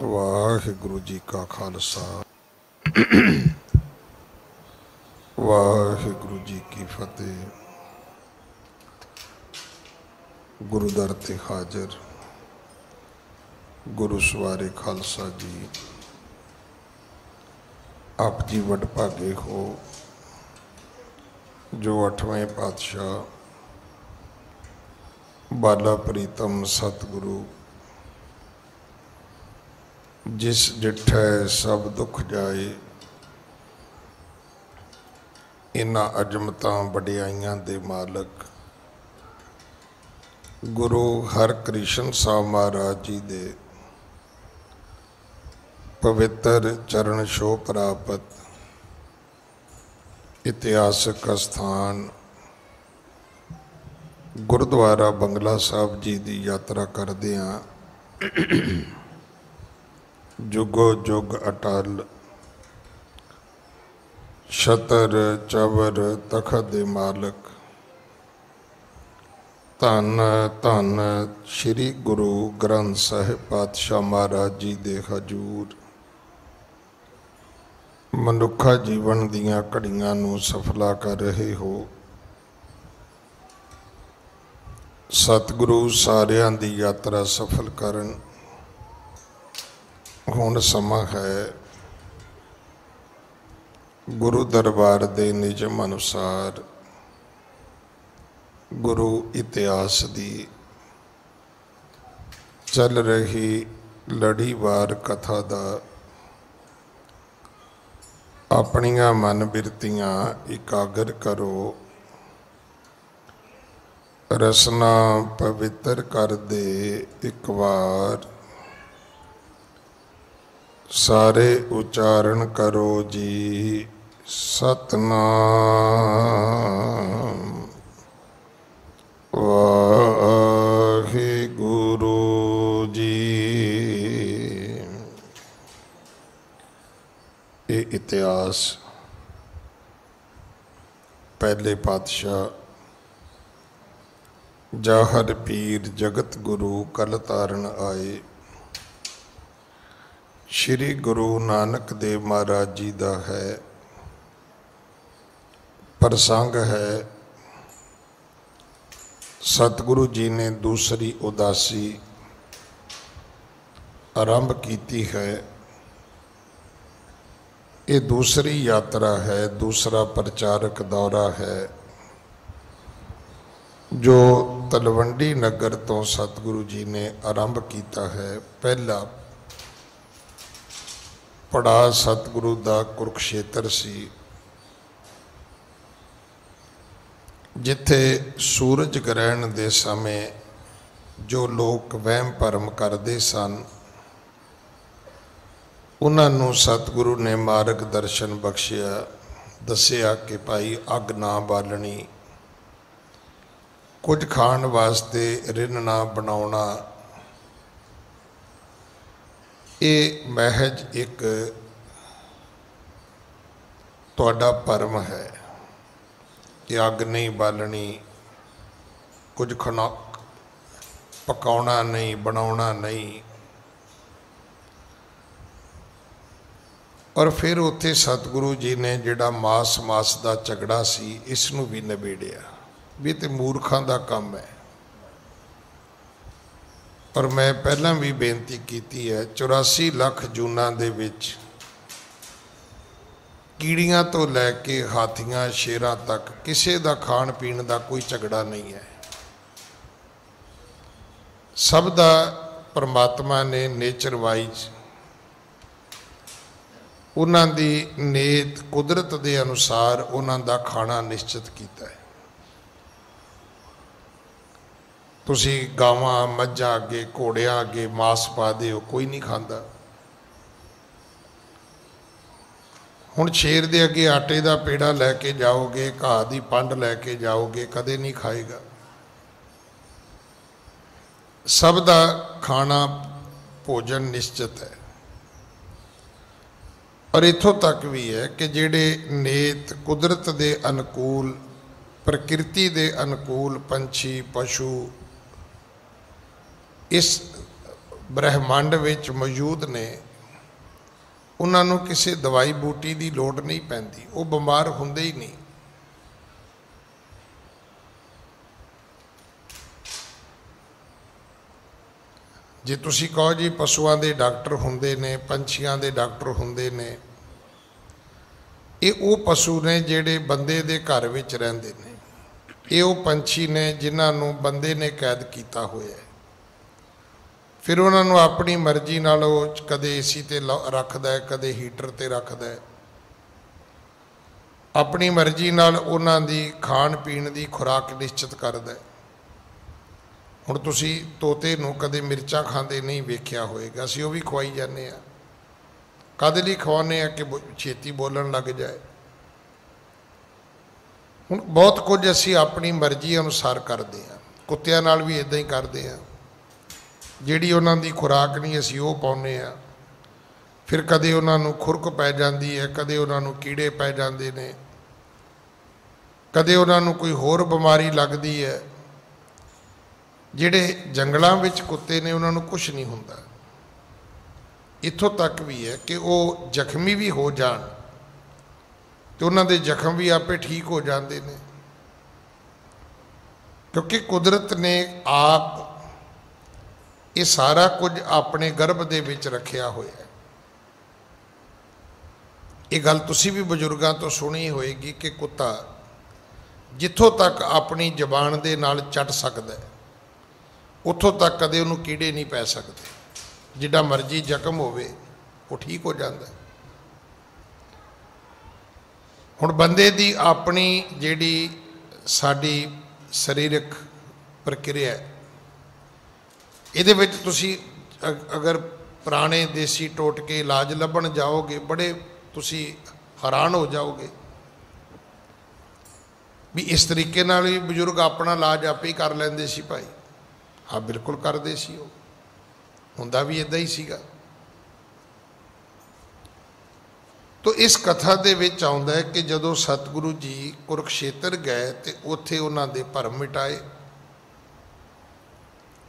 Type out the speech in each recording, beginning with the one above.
वाहिगुरु जी का खालसा वाहिगुरु जी की फतेह। गुरुदर ते हाजिर गुरु सवारे खालसा जी, आप जी वडभागे हो जो 8वें पातशाह बाला प्रीतम सतगुरु जिस डिठै सब दुख जाए, इन्हां अजमतां वडियाइयां दे मालक गुरु हरकृष्ण साहब महाराज जी दे पवित्र चरण छो प्राप्त इतिहासक स्थान गुरुद्वारा बंगला साहब जी की यात्रा करदियां जुगो जुग अटल छतर चवर तखत दे मालक धन धन श्री गुरु ग्रंथ साहिब पातशाह महाराज जी दे हजूर मनुखा जीवन दियां घड़ियां नूं सफला कर रहे हो। सतगुरु सारियां दी यात्रा सफल करन। हुण समा है गुरु दरबार दे निजम अनुसार गुरु इतिहास दी चल रही लड़ीवार कथा दा अपनियां मन बिरतियां एकागर करो, रसना पवित्र कर दे एक बार, सारे उच्चारण करो जी सतनाम वाहिगुरु जी। ये इतिहास पहले पातशाह जाहर पीर जगत गुरु कल तारण आए श्री गुरु नानक देव महाराज जी का है। प्रसंग है सतगुरु जी ने दूसरी उदासी आरंभ की है। ये दूसरी यात्रा है, दूसरा प्रचारक दौरा है जो तलवंडी नगर तो सतगुरु जी ने आरंभ किया है। पहला पड़ा सतगुरु का कुरुक्षेत्र सी, जिथे सूरज ग्रहण के समय जो लोग वहम भरम करते सन, उन्होंने सतगुरु ने मार्ग दर्शन बख्शिया, दसिया कि भाई अग ना बालनी, कुछ खाण वास्ते रिन ना बनाउणा, ये महज एक तुहाडा भरम है कि अग नहीं बालनी, कुछ खाना पकाउणा नहीं, बनाउणा नहीं। और फिर उत्थे सतगुरु जी ने जिहड़ा मास मास का झगड़ा सी इसनूं भी निबेड़िया भी तो मूर्खां दा काम है। और मैं पहला भी बेनती की है 84 लाख जूना दे विच कीड़ियां तो लैके हाथियां शेरां तक किसी का खाण पीण का कोई झगड़ा नहीं है। सब दा परमात्मा ने नेचर वाइज उन्हां दी नेत कुदरत के अनुसार उन्हां दा खाना निश्चित किया है। तुसी गावां मझां अगे घोड़ियां अगे मास पा दिओ, कोई नहीं खांदा। हुण शेर दे अगे आटे का पेड़ा लैके जाओगे, घाह की पंड लैके जाओगे, कदे नहीं खाएगा। सब दा खाना भोजन निश्चित है। और इत्थों तक भी है कि जिहड़े नेत कुदरत के अनुकूल, प्रकृति के अनुकूल पंछी पशु इस ब्रह्मांड विच मौजूद ने उन्हां नूं किसी दवाई बूटी की लोड़ नहीं पैंदी, वो बीमार हुंदे ही नहीं। जे तुसी कहो जी पशुआं दे डॉक्टर हुंदे ने, पंछियां दे डॉक्टर हुंदे ने, ये वो पशु ने जिहड़े बंदे दे घर विच रहिंदे ने, ये वो पंछी ने जिन्हां नूं बंदे ने कैद कीता होया है। फिर उन्हां नूं अपनी मर्जी नाल कदे एसी ते रखदा है, कदे हीटर ते रखदा है, अपनी मर्जी नाल उन्हां दी खाण पीण दी खुराक निश्चित करदा है। हुण तुसी तोते नूं कदे मिर्चां खांदे नहीं वेख्या होएगा, असीं ओह भी खवाई जाने आ। कद लई खवाने आ कि छेती बोलण लग जाए। हुण बहुत कुछ असीं अपनी मर्जी अनुसार करदे आ, कुत्तियां नाल भी इदां ही करदे आ। जिहड़ी उन्हां दी खुराक नहीं असीं ओह पाउने आ, फिर कदे उन्हां नूं खुरक पै जांदी है, कदे उन्हां नूं कीड़े पै जांदे ने, कदे उन्हां नूं कोई होर बीमारी लगदी है। जिहड़े जंगलां विच कुत्ते ने उन्हां नूं कुछ नहीं हुंदा। इत्थों तक भी है कि वो जख्मी भी हो जाण तो उन्हां दे जख्म भी आपे ठीक हो जाते हैं, क्योंकि कुदरत ने आप ये सारा कुछ अपने गर्भ दे विच रखिया होया है। ये गल तुसी भी बजुर्गों तो सुनी होएगी कि कुत्ता जिथों तक अपनी जबान दे नाल चट सकदा है, उत्थों तक कदे उन्होंने कीड़े नहीं पै सकते। जिड्डा मर्जी जख्म होवे वो ठीक हो जाता है। हुण बंदे दी अपनी जिहड़ी साडी सरीरक प्रक्रिया है, इहदे विच तुसी अगर पुराने देसी टोटके इलाज लभण जाओगे, बड़े तुसी हैरान हो जाओगे भी इस तरीके नाल भी बजुर्ग अपना इलाज आपे ही कर लैंदे सी भाई। हाँ बिल्कुल करते सी, वो हुंदा भी इदां ही सीगा। तो इस कथा दे विच आउंदा है कि जदों सतगुरु जी कुरुक्षेत्र गए तो उत्थे उन्हां दे भरम मिटाए।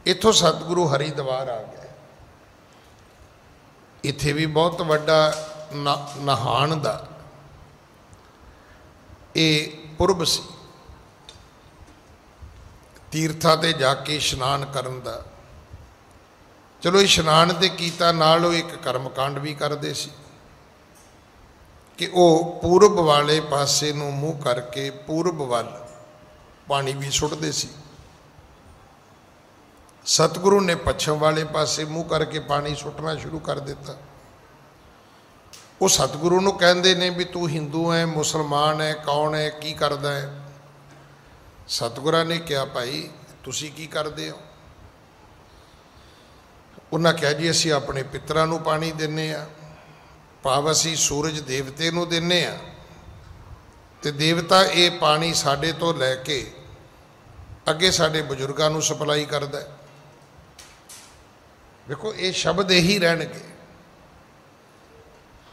इत्थों सतगुरु हरिद्वार आ गए। इत्थे भी बहुत वड्डा नहाण दा ये पुरब सी, तीर्थां ते जाके इशनान करन दा। चलो इशनान ते कीता नाल एक कर्मकांड भी करते सी कि वो पूरब वाले पासे नूं मूँह करके पूरब वाल पानी भी सुटते सी। सतगुरु ने पश्चिम वाले पासे मूँह करके पानी सुटना शुरू कर दिता। वो सतगुरु नूं कहंदे ने भी तू हिंदू है, मुसलमान है, कौन है, की करदा है। सतगुरा ने कहा भाई तुसी की करदे हो। उन्हें कहा जी असी अपने पितरां नूं पानी दिन्ने आ, भाव असी सूरज देवते नूं दिन्ने आ ते देवता ये पानी साडे तो लैके अगे साडे बजुर्गां नूं सप्लाई करदा है। देखो ये शब्द यही रहणगे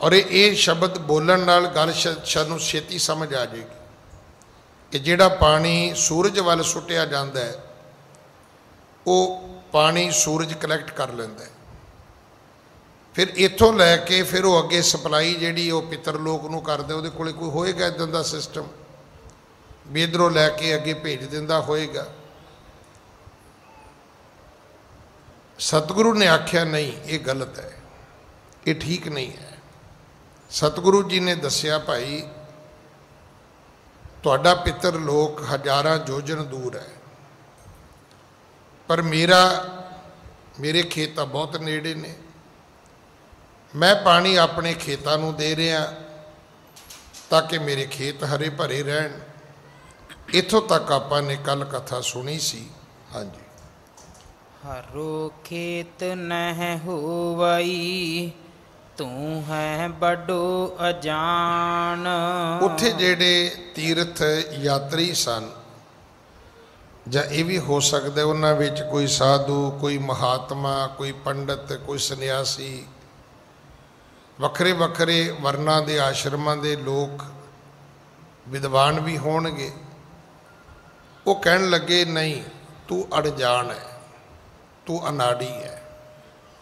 और ये शब्द बोलण नाल गल सानूं छेती समझ आ जाएगी कि जिहड़ा पानी सूरज वाल सुटिया जाता है वो पानी सूरज कलैक्ट कर लैंदा है। फिर इत्थों लैके फिर वो अगे सप्लाई जिहड़ी वो पितर लोक नूं करदे, उहदे कोले कोई होएगा इदां दा सिस्टम भी इधरों लैके अगे भेज दिंदा होएगा। सतगुरु ने आख्या नहीं ये गलत है, ये ठीक नहीं है। सतगुरु जी ने दस्या भाई तुहाडा पितर लोक हज़ारां योजन दूर है, पर मेरे खेत बहुत नेड़े ने। मैं पानी अपने खेतों नूं दे रहा ताकि मेरे खेत हरे भरे रहन। इत्थों तक आपां ने कल कथा सुनी सी। हाँ जी। हरो खेत नह होवई तू है बड़ो अजान। उत्थे जेड़े तीर्थ यात्री सन, जां ये भी हो सकता उन्हां विच कोई साधु, कोई महात्मा, कोई पंडित, कोई सन्यासी, वखरे वखरे वर्णा दे आश्रमां दे लोग विद्वान भी होणगे। वो कहण लगे नहीं तू अणजान है, तू अनाड़ी है,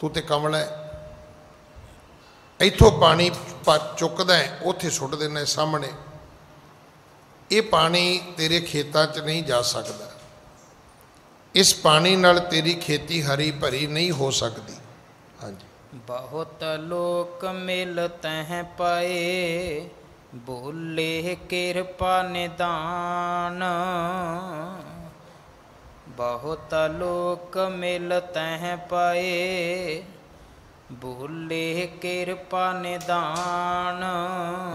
तू तो कमल है, इथों पानी चुकदा है उत्थे सुट देना सामने, ये पानी तेरे खेतां च नहीं जा सकता, इस पानी नाल तेरी खेती हरी भरी नहीं हो सकती। हाँ जी। बहुत लोक मिलत हैं पाए, बोले कृपा निदान। बहुत लोक मिलत हैं पाए, बोले कृपा निदान।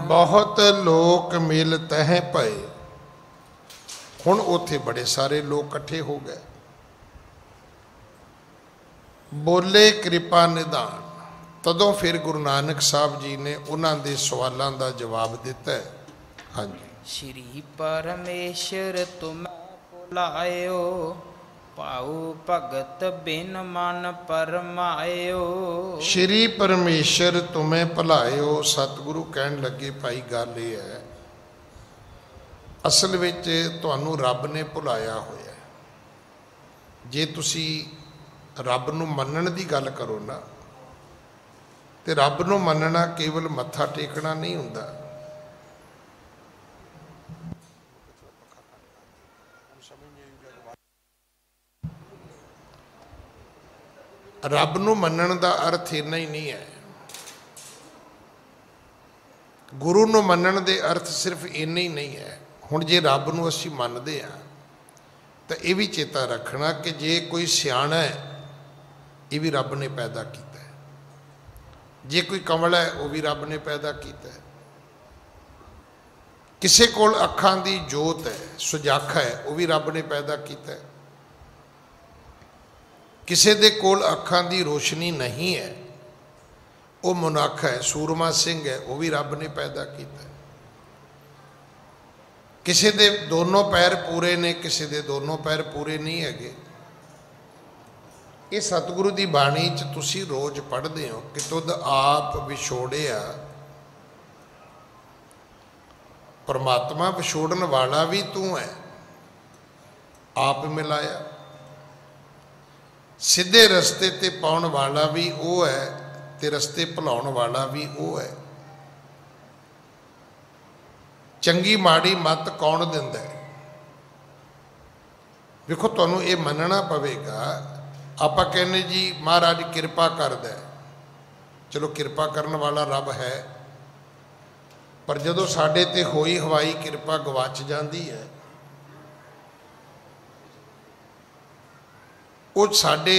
बहुत लोक मिलत हैं पाए, हुण उत्थे बड़े सारे लोग इकट्ठे हो गए, बोले कृपा निदान। तदों फिर गुरु नानक साहब जी ने उन्होंने दे सवालों का जवाब दिता है। हाँ जी। श्री परमेश्वर तुम भुलायो, पाऊ भगत बिन मन परमायो। श्री परमेश्वर तुम्हें भुलायो। सतगुरु कहन लगे भाई गल ये है, असल विच तुहानू रब ने भुलाया होया। जे तुसी रब नू मनण दी गल करो ना, तो रब नू मनना केवल मत्था टेकना नहीं हुंदा। रब नू मनण दा अर्थ इन्ना ही नहीं है, गुरु नू मनण दे अर्थ सिर्फ इन्ना ही नहीं है। हुण जे रब नू असीं मनदे आ तो यह भी चेता रखना कि जे कोई सियाणा है, ये भी रब ने पैदा किया है, जे कोई कमल है वो भी रब ने पैदा किया है, किसी कोल अखां दी जोत है, सुजाखा है, वो भी रब ने पैदा किया है, किसी दे कोल अखां दी रोशनी नहीं है, वो मुनाख है, सूरमा सिंह है, वो भी रब ने पैदा किया है। किसी दे दोनों पैर पूरे ने, किसी दे दोनों पैर पूरे नहीं है। ये सतगुरु की बाणी च तुसी रोज पढ़ते हो कि तुद आप विछोड़िया, परमात्मा विछोड़न वाला भी तू है, आप मिलाया, सीधे रस्ते ते पाउण वाला भी वो है, ते रस्ते भुलाउण वाला भी वो है। चंगी माड़ी मत कौन दिंदा है? देखो तुहानू ये मनना पवेगा। आपां कहने जी महाराज किरपा करदा है, चलो किरपा करने वाला रब है, पर जदों साडे ते होई हवाई किरपा गवाच जाती है, वो साडे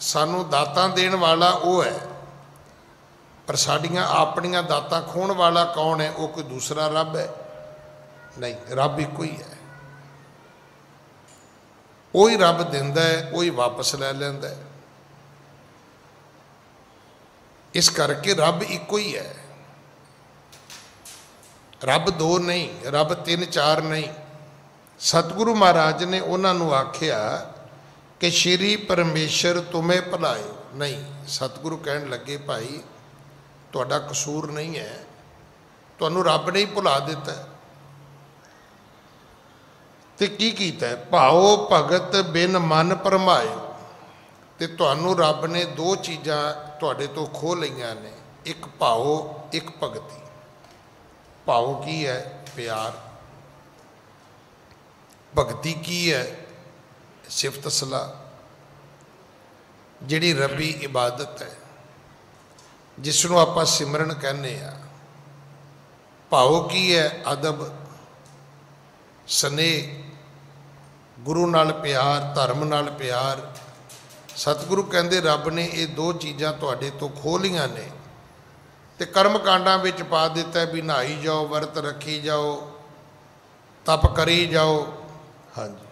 सानू दातां देण वाला वो है, पर साडियां आपणियां दातां खोण वाला कौन है? वो कोई दूसरा रब है? नहीं, रब एक ही है। वही रब दिंदा है, वही वापस ले लैंदा है। इस करके रब एक ही है, रब दो नहीं, रब तीन चार नहीं। सतगुरु महाराज ने उन्होंने आख्या कि श्री परमेश्वर तुम्हें भुलायो। नहीं, सतगुरु कहन लगे भाई तुहाडा कसूर नहीं है, तुहानू रब ने ही भुला दिता है। ते की कीता है? भाओ भगत बिन मन भरमायो। ते तुहानू रब ने दो चीज़ां तुहाडे तो खो लईआं ने, एक भाओ एक भगती। भाओ की है? प्यार। भगती की है? सिफत सलाह, जिहड़ी रबी इबादत है, जिसनों आपां सिमरन कहने आ। भाओ की है? अदब, स्नेह, गुरु नाल प्यार, धर्म नाल प्यार। सतगुरु कहंदे रब ने ये दो चीज़ां तुहाडे तो खो लियां ने, ते कर्म कांडां विच पा दिता है भी नहाई जाओ, वर्त रखी जाओ, तप करी जाओ। हाँ जी।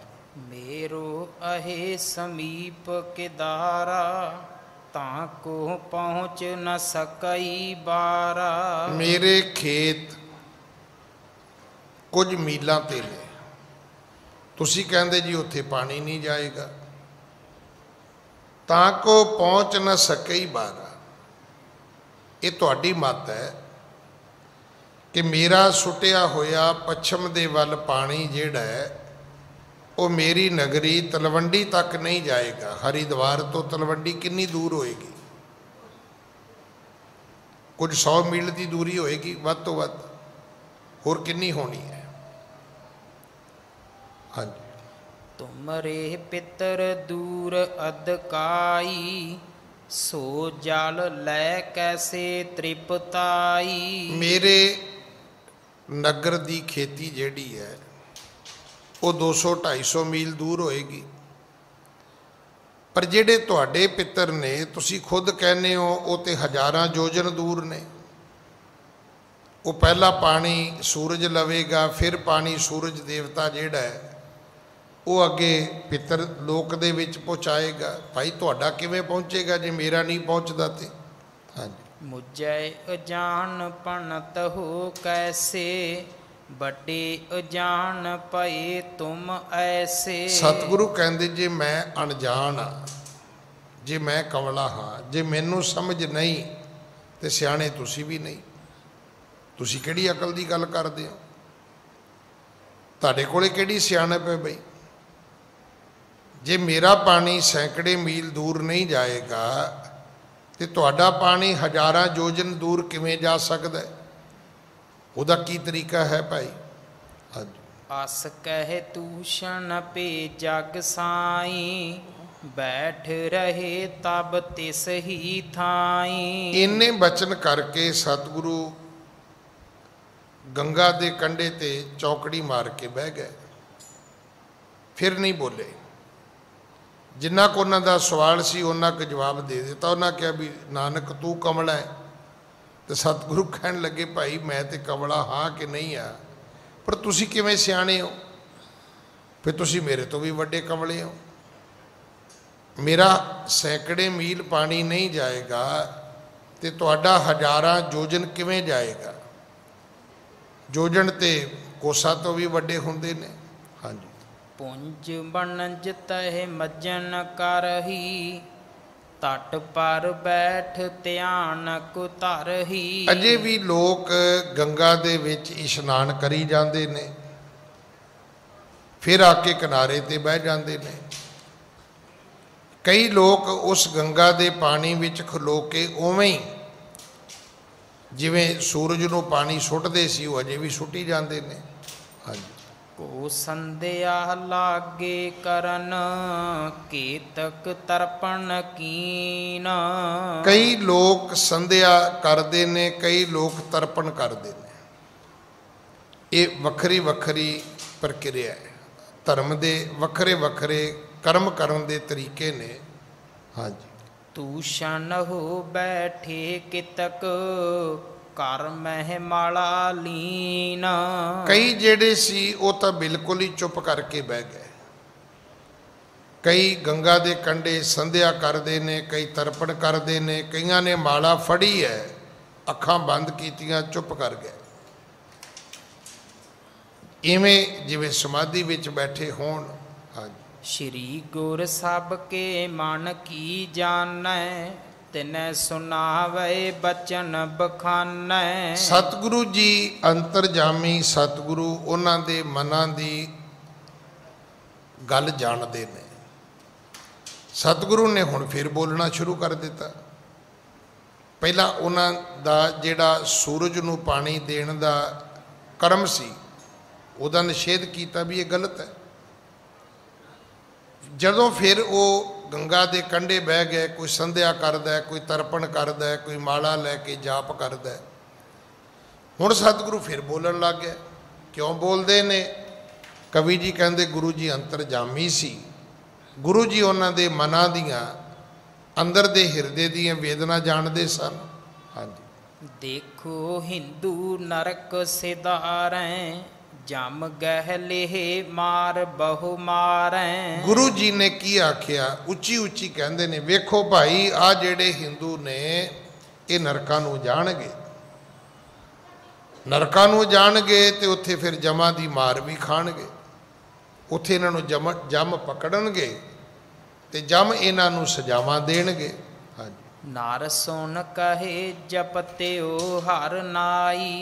मेरो अहे समीप केदारा, ताको पहुँच न सकई बारा। मेरे खेत कुछ मीलों ते ने, तुसी कहंदे जी उत्थे पानी नहीं जाएगा, ताको पहुँच न सकई बारा। ये तुहाडी मत है कि मेरा सुटिया होया पश्चिम दे वल पानी जिहड़ा है वो मेरी नगरी तलवंडी तक नहीं जाएगा। हरिद्वार तो तलवंडी कितनी दूर होएगी? कुछ 100 मील की दूरी होएगी वध तो वध, होर कितनी होनी है। हाँ जी। तुमरे पितर दूर अधकाई, सो जल लै कैसे तृप्ताई। मेरे नगर की खेती जिहड़ी है वो 200-250 मील दूर होएगी, पर जिहड़े तुहाडे पितर ने तुसी खुद कहने हो वो तो हज़ारां योजन दूर ने। वो पहला पानी सूरज लवेगा, फिर पानी सूरज देवता जिहड़ा है वो अगे पितर लोक दे विच पहुँचाएगा। भाई तुहाडा किवें पहुँचेगा जे मेरा नहीं पहुँचदा ते। हाँ जी। मुझै अजान पणत हो कैसे, बड़े अजान पए तुम ऐसे। सतगुरु कहंदे जे मैं अनजान हाँ, जे मैं कमला हाँ, जे मैनू समझ नहीं तो सियाणे तुसी भी नहीं। तुसी किहड़ी अकल की गल करदे हो? तुहाडे कोले किहड़ी सियाणप है बई? जे मेरा पानी सैकड़े मील दूर नहीं जाएगा तो तुहाडा पानी हज़ारां योजन दूर किवें जा सकदा है? उहदा की तरीका है भाई? हाँ जी। अस कह तूषण पे जग साई, बैठ रहे तब तिस ही थाई। इन्ने बचन करके सतगुरु गंगा दे कंढे ते चौकड़ी मार के बह गए, फिर नहीं बोले। जिन्ना को उन्हां दा सवाल सी उन्ना को जवाब दे दिता। उन्हें कहा भी नानक तू कमला है, तो सतगुरु कहन लगे भाई मैं तो कमला हाँ कि नहीं आ, पर तुसी किवें सियाणे हो? फिर तुसी मेरे तो भी वड्डे कमले हो। मेरा सैकड़े मील पानी नहीं जाएगा तो तुहाडा हज़ारां योजन किवें जाएगा? योजन ते कोसा तो भी वड्डे हुंदे ने। हाँ जी। पुंज बनज तह मज्जन करही, तट पर बैठ ध्यानक धरही। अजे भी लोग गंगा दे विच इशनान करी जाते ने, फिर आके किनारे ते बह जाते ने। कई लोग उस गंगा दे पानी विच खलो के उवें ही जिवें सूरज नूं पानी सुटदे सी वो अजे भी सुटी जाते ने। हाँ जी। को संध्या लागे करन, केतक तर्पण कीन। कई लोग संध्या करते ने, कई लोग तर्पण करते हैं। ये वखरी वखरी प्रक्रिया है। धर्म के वखरे वखरे कर्म करन दे तरीके ने। हाँ जी। तूषण हो बैठे कितक, कर मह माला लीन। कई जेड़े सी वो तो बिल्कुल ही चुप करके बह गए। कई गंगा दे कंढे संध्या करते ने, कई तर्पण करते ने, कईयां ने माला फड़ी है, अखां बंद कीतियां, चुप कर गए। इवें जिवें समाधि विच बैठे होण। हाँ जी। श्री गुर सब के मन की जानै, तिनै सुनावे बचन बखानै। सतगुरु जी अंतरजामी सतगुरु उन्हां दे मनां दी गल जानते ने। सतगुरु ने हुण फिर बोलना शुरू कर दिता। पहला उन्हां दा जिहड़ा सूरज नूं पानी देण दा कर्म सी उहदा निषेध किया भी ये गलत है। जदों फिर वो गंगा के कंढे बह गए, कोई संध्या करदा है, कोई तर्पण करदा है, कोई माला लैके जाप करदा है, हुण सतगुरु फिर बोलन लग गया। क्यों बोलते ने? कवि जी कहते गुरु जी अंतरजामी सी। गुरु जी उन्हां दे मनां दियां अंदर दे हिरदे दियां वेदना जानते सन। हाँ जी। देखो हिंदू नरक सिधारें, जम गह लेह मार बहु मारें। गुरु जी ने की आख्या? उच्ची उच्ची कहते ने, वेखो भाई आ जेड़े हिंदू ने ये नरकां नूं जाणगे, नरकां नूं जाणगे ते उत्थे फिर जमां दी मार भी खाणगे। उत्थे इन्हां नूं जम पकड़नगे ते जम इन्हां नूं सजावां देणगे। हाँ जी। नार सुन कहे जपत्यो हर नाई,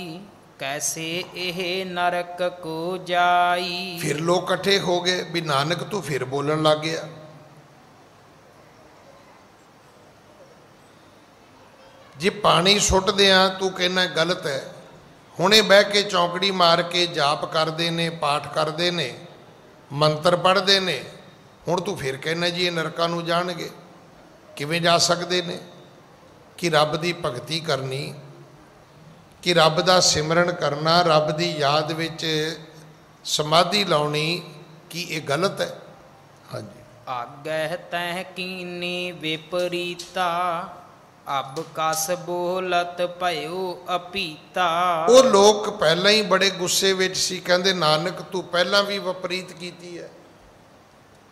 कैसे एह नरक को जाई। फिर लोग इकट्ठे हो गए भी नानक तू फिर बोलन लग गया। जे पानी सुटदे आ तू कहना गलत है, हुणे बह के चौंकड़ी मार के जाप करते ने, पाठ करते ने, मंत्र पढ़ते ने, हुण तू फिर कहना जी ये नरकां नूं जाणगे। किवें जा सकते ने? कि रब की भगती करनी, कि रब का सिमरन करना, रब की याद विच समाधि लाउणी, कि ये गलत है? हाँ जी। आगह तह कीनी विपरीता, अब कस बोलत भयो अपीता। वो लोग पहला ही बड़े गुस्से विच सी, कहंदे नानक तू पहला भी विपरीत कीती है।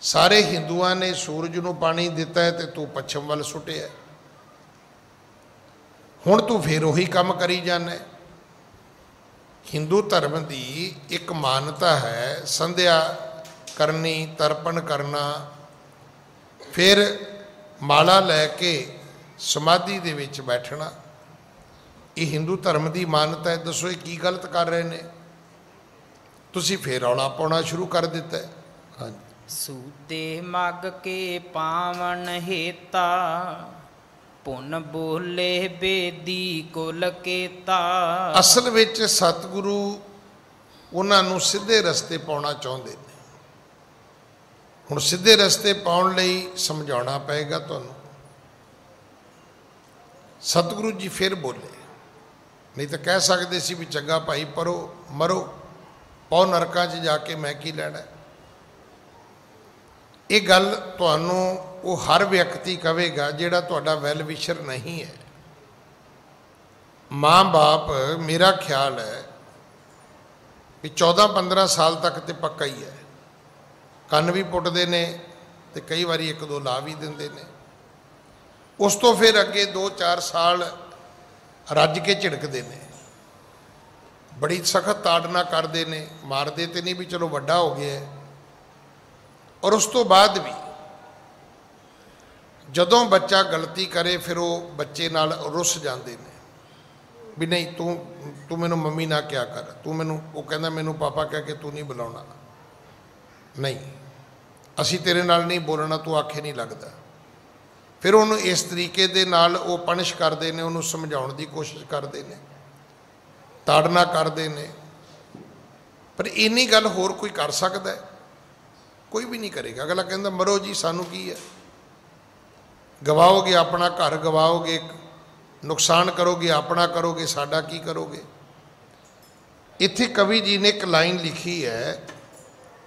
सारे हिंदुआं ने सूरज नूं पानी दिता है ते तू पश्चिम वल सुटिया, हुण तू फिर उही काम करी जाना है। हिंदू धर्म की एक मानता है, संध्या करनी, तर्पण करना, फिर माला लैके समाधि दे विच बैठना, ये हिंदू धर्म की मानता है। दसो ये की गलत कर रहे हैं? तुसी फिर रौला पाउणा शुरू कर दिता है। हाँ जी। सूते मग के पावन हेता, पुन बोले बेदी कुल केता। असल विच सतगुरु उन्होंने सीधे रस्ते पाउणा चाहुंदे ने। हुण सीधे रस्ते पाउण लई समझाउणा पएगा तुहानूं। सतगुरु जी फिर बोले, नहीं तो कह सकते सी भी चंगा भाई परो मरो, पाओ नरकां 'च जाके मैं की लैणा। ये गल तुहानूं वो हर व्यक्ति कहेगा जिहड़ा तुहाडा वैल विशर नहीं है। माँ बाप मेरा ख्याल है कि 14-15 साल तक तो पक्का ही है, कन्न भी पुटते ने तो कई बार एक दो ला भी देंदे ने। उस तो फिर अगे 2-4 साल रज के झिड़कते ने, बड़ी सख्त ताड़ना करते ने, मारते तो नहीं भी चलो वड्डा हो गया है। और उस तो बाद भी जदों बच्चा गलती करे फिर वो बच्चे नाल रुस जाते हैं भी नहीं तू मैनू मम्मी ना क्या कर, तू मैनू, वो कहना मैनू पापा कह के तू नहीं बुलाना, नहीं असी तेरे नाल नहीं बोलना, तू आखे नहीं लगता। फिर उन्होंने इस तरीके दे नाल वो पनिश करते हैं, उन्होंने समझाउण की कोशिश करते हैं, ताड़ना करते हैं। पर इन्नी गल होर कोई कर सकता है? कोई भी नहीं करेगा। अगला कहता मरो जी सानू की है, गवाओगे अपना घर, गवाओगे नुकसान करोगे अपना, करोगे साडा की करोगे। इत्थे कवि जी ने एक लाइन लिखी है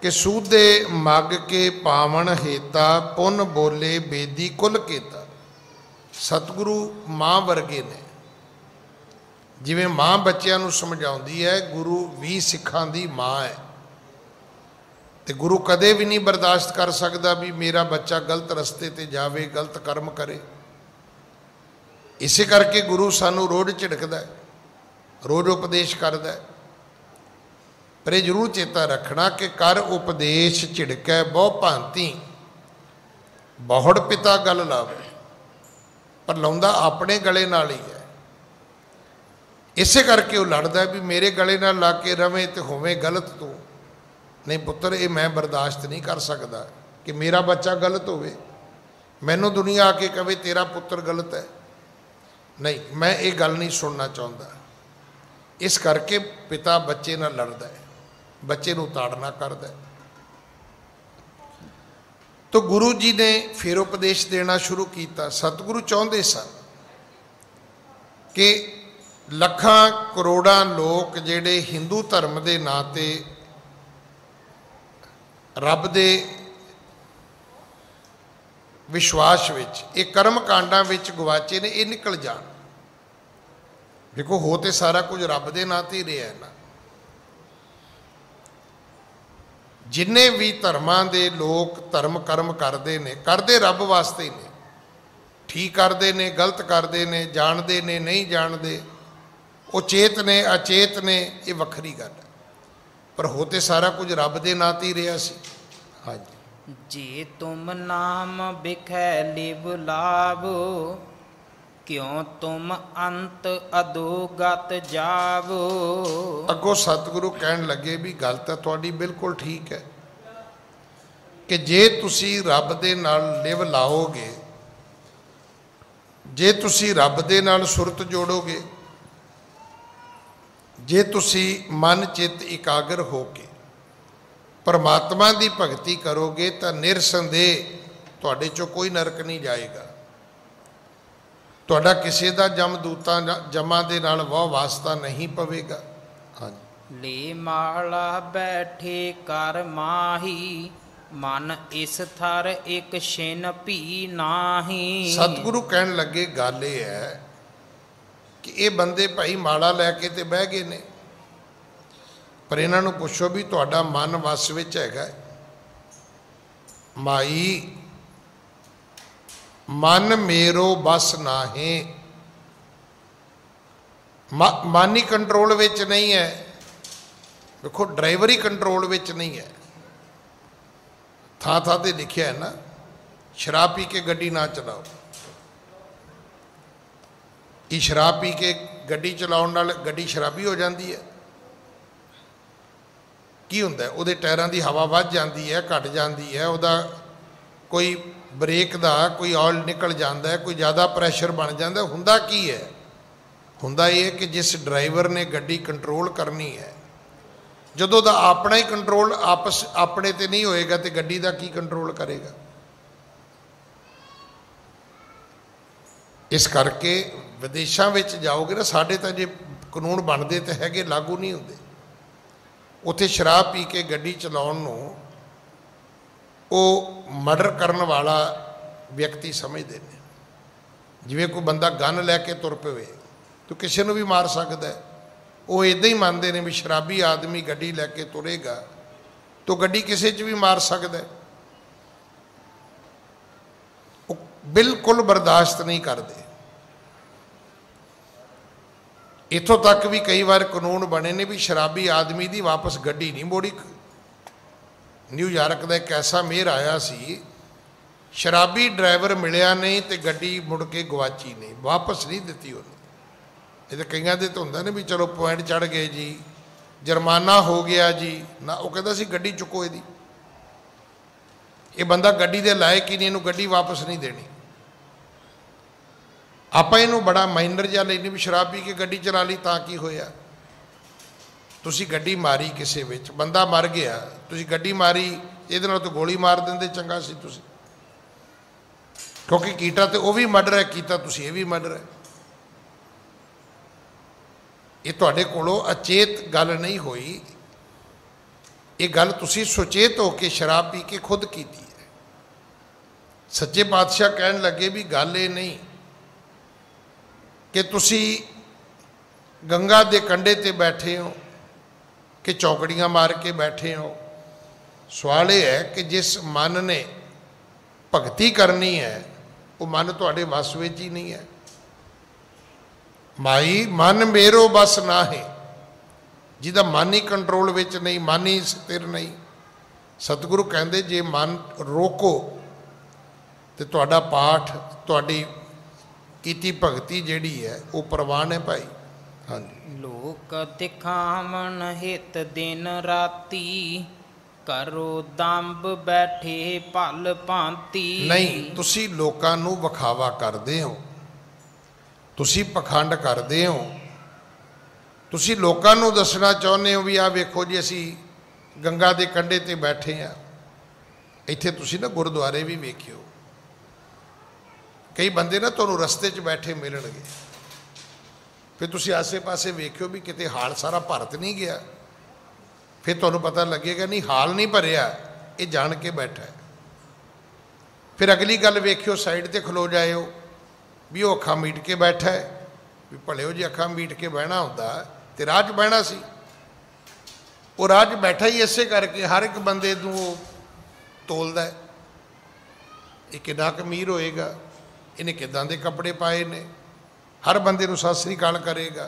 कि सूदे मग के पावन हेता, पुन बोले बेदी कुल केता। सतगुरु माँ वर्गे ने, जिवें माँ बच्चों नूं समझाउंदी है, गुरु भी सिखां दी माँ है। तो गुरु कदे भी नहीं बर्दाश्त कर सकता भी मेरा बच्चा गलत रस्ते ते जावे, गलत कर्म करे। इसे करके गुरु सानू रोज़ झिड़कदा है, रोज़ उपदेश करदा है। पर यह जरूर चेता रखना कि कर उपदेश झिड़कै बहु भांति, बहुड़ पिता गल लावे, पर लाउंदा अपने गले नाल ही है। इसे करके वह लड़दा भी मेरे गले नाल ला के रवे तो होवे गलत तू नहीं पुत्र, ये मैं बर्दाश्त नहीं कर सकता कि मेरा बच्चा गलत होवे, मैनू दुनिया आके कहे तेरा पुत्र गलत है। नहीं, मैं ये गल नहीं सुनना चाहता। इस करके पिता बच्चे नाल लड़दा है, बच्चे नूं ताड़ना करदा है। तो गुरु जी ने फिर उपदेश देना शुरू किया। सतगुरु चाहते सन कि लखां करोड़ां लोग जिहड़े हिंदू धर्म के नां ते रब दे विश्वास विच, ये कर्म कांडां विच गवाचे ने, ये निकल जाण। देखो हो तो सारा कुछ रब दे नां ते ही रहा है ना। जिन्ने भी धर्मां दे लोग धर्म कर्म करते ने, करते रब वास्ते ही ने। ठीक करते ने, गलत करते ने, जानते ने, नहीं जानते, वो चेत ने अचेत ने, ये वखरी गल है। पर होते सारा कुछ रब दे नां ते ही रहा सी। हाँ जी। जे तुम नाम बिखै लिव लावो, क्यों तुम अंत अधोगत जावो। अगों सतगुरु कहन लगे भी गल तो तुहाडी बिल्कुल ठीक है कि जे तुसी रब दे नाल लिव लाओगे, जे तुसी रब दे नाल सुरत जोड़ोगे, जे तुसी मन चित इकागर हो के परमात्मा की भगती करोगे तो निरसंदेह तुहाडे चों कोई नरक नहीं जाएगा। तुहाडा किसी का जमदूतां जमा दे नाल वह वास्ता नहीं पवेगा। हाँ जी। ले माला बैठे कर माही, मन इस थर एक छिन भी नाही। सतगुरु कहन लगे गल ये है कि ये बंदे भाई माला लैके ते बह गए ने, पर इन्हां नूं पुछो भी तुहाडा मन वस विच हैगा? माई मन मेरो बस नाहे, मन ही कंट्रोल विच नहीं है। देखो ड्राइवर ही कंट्रोल विच नहीं है। थां थां ते लिखिया है ना, शराब पी के गड्डी ना चलाओ। कि शराब पी के गड्डी चलाउण नाल गड्डी शराबी हो जाती है? की हुंदा है? उहदे टायरां दी हवा वध जाती है, घट जाती है, उहदा कोई ब्रेक दा कोई ऑयल निकल जाता है, कोई ज़्यादा प्रैशर बन जाता है। हुंदा की है? हुंदा ये कि जिस ड्राइवर ने गड्डी कंट्रोल करनी है, जदों दा अपना ही कंट्रोल आपस अपने ते नहीं होएगा तो गड्डी दा की कंट्रोल करेगा? इस करके विदेशों में जाओगे ना, साढ़े तो जे कानून बनते तो है लागू नहीं होंगे। उत्थे शराब पी के गड्डी चलाउण नूं वो मर्डर करने वाला व्यक्ति समझते हैं। जिवें कोई बंदा गन लैके तुर पवे तो किसी को भी मार सकता है, वो इदां ही मानते हैं भी शराबी आदमी गड्डी लैके तुरेगा तो गड्डी किसी च भी मार सकता है। वो बिल्कुल बर्दाश्त नहीं करते। इत्थों तक भी कई बार कानून बने ने भी शराबी आदमी की वापस गड्डी नहीं मोड़ी। न्यूयॉर्क का एक ऐसा मेयर आया सी, शराबी ड्राइवर मिलिया नहीं तो गड्डी मुड़ के गवाची नहीं, वापस नहीं दी उन्हें। ये तो कई दे तो होंदा ने भी चलो पॉइंट चढ़ गए जी, जुर्माना हो गया जी ना, वो कहता सी गड्डी चुको इहदी। ये बंदा गड्डी दे लायक ही नहीं, इहनूं गड्डी वापस नहीं देनी। आपां इहनूं बड़ा माइनर जिहा लैने भी शराब पी के गड्डी चला ली तां की होया। तुसी गड्डी मारी किसी विच, बंदा मर गया, तुसी गड्डी मारी, इहदे नाल तो गोली मार दिंदे चंगा सी तुसी, क्योंकि कीता तो वह भी मर्डर है, कीता तुसी ये भी मर्डर है। ये तुहाडे कोलों अचेत गल नहीं होई, ये गल तुसी सुचेत हो के शराब पी के खुद कीती है। सच्चे पातशाह कहन लगे भी गल ये नहीं कि तुसी गंगा दे कंढे ते बैठे हो कि चौकड़ियां मार के बैठे हो। सवाल यह है कि जिस मन ने भगती करनी है वो मन तुहाडे वस विच ही नहीं है। माई मन मेरो बस ना है, जिहदा मन ही कंट्रोल विच नहीं, मन ही स्थिर नहीं। सतगुरु कहंदे जे मन रोको तो तुहाडा पाठ, तुहाडी कीती भगती जिहड़ी है वो प्रवान है भाई। हाँ जी। लोक दिखावन हित दिन राती, करो दंब बैठे पल भांति। नहीं, तुसी लोकां नूं विखावा करदे हो, तुसी पखंड करदे हो, तुसी लोकां नूं दसना चाहुंदे हो भी आ वेखो जी असी गंगा दे कंढे ते बैठे हैं। इत्थे तुसी ना गुरुद्वारे भी वेखियो, कई बंदे ना तुहानूं रस्ते च बैठे मिलणगे, फिर तुसी आसे पासे वेखियो भी किते हाल सारा भारत नहीं गया, फिर तुहानूं पता लगेगा नहीं हाल नहीं भरिया, ये जान के बैठा है। फिर अगली गल वेखियो साइड ते खलो जाओ भी वो अखां मीट के बैठा है, भी भले हो जी अखां मीट के बहना होंदा तो राह च बहना सी। वो राह च बैठा ही इसे करके हर एक बंदे नूं तोलदा है, ये कितना अमीर होएगा, इन्हें किदां दे कपड़े पाए ने, हर बंदे नूं सत श्री अकाल करेगा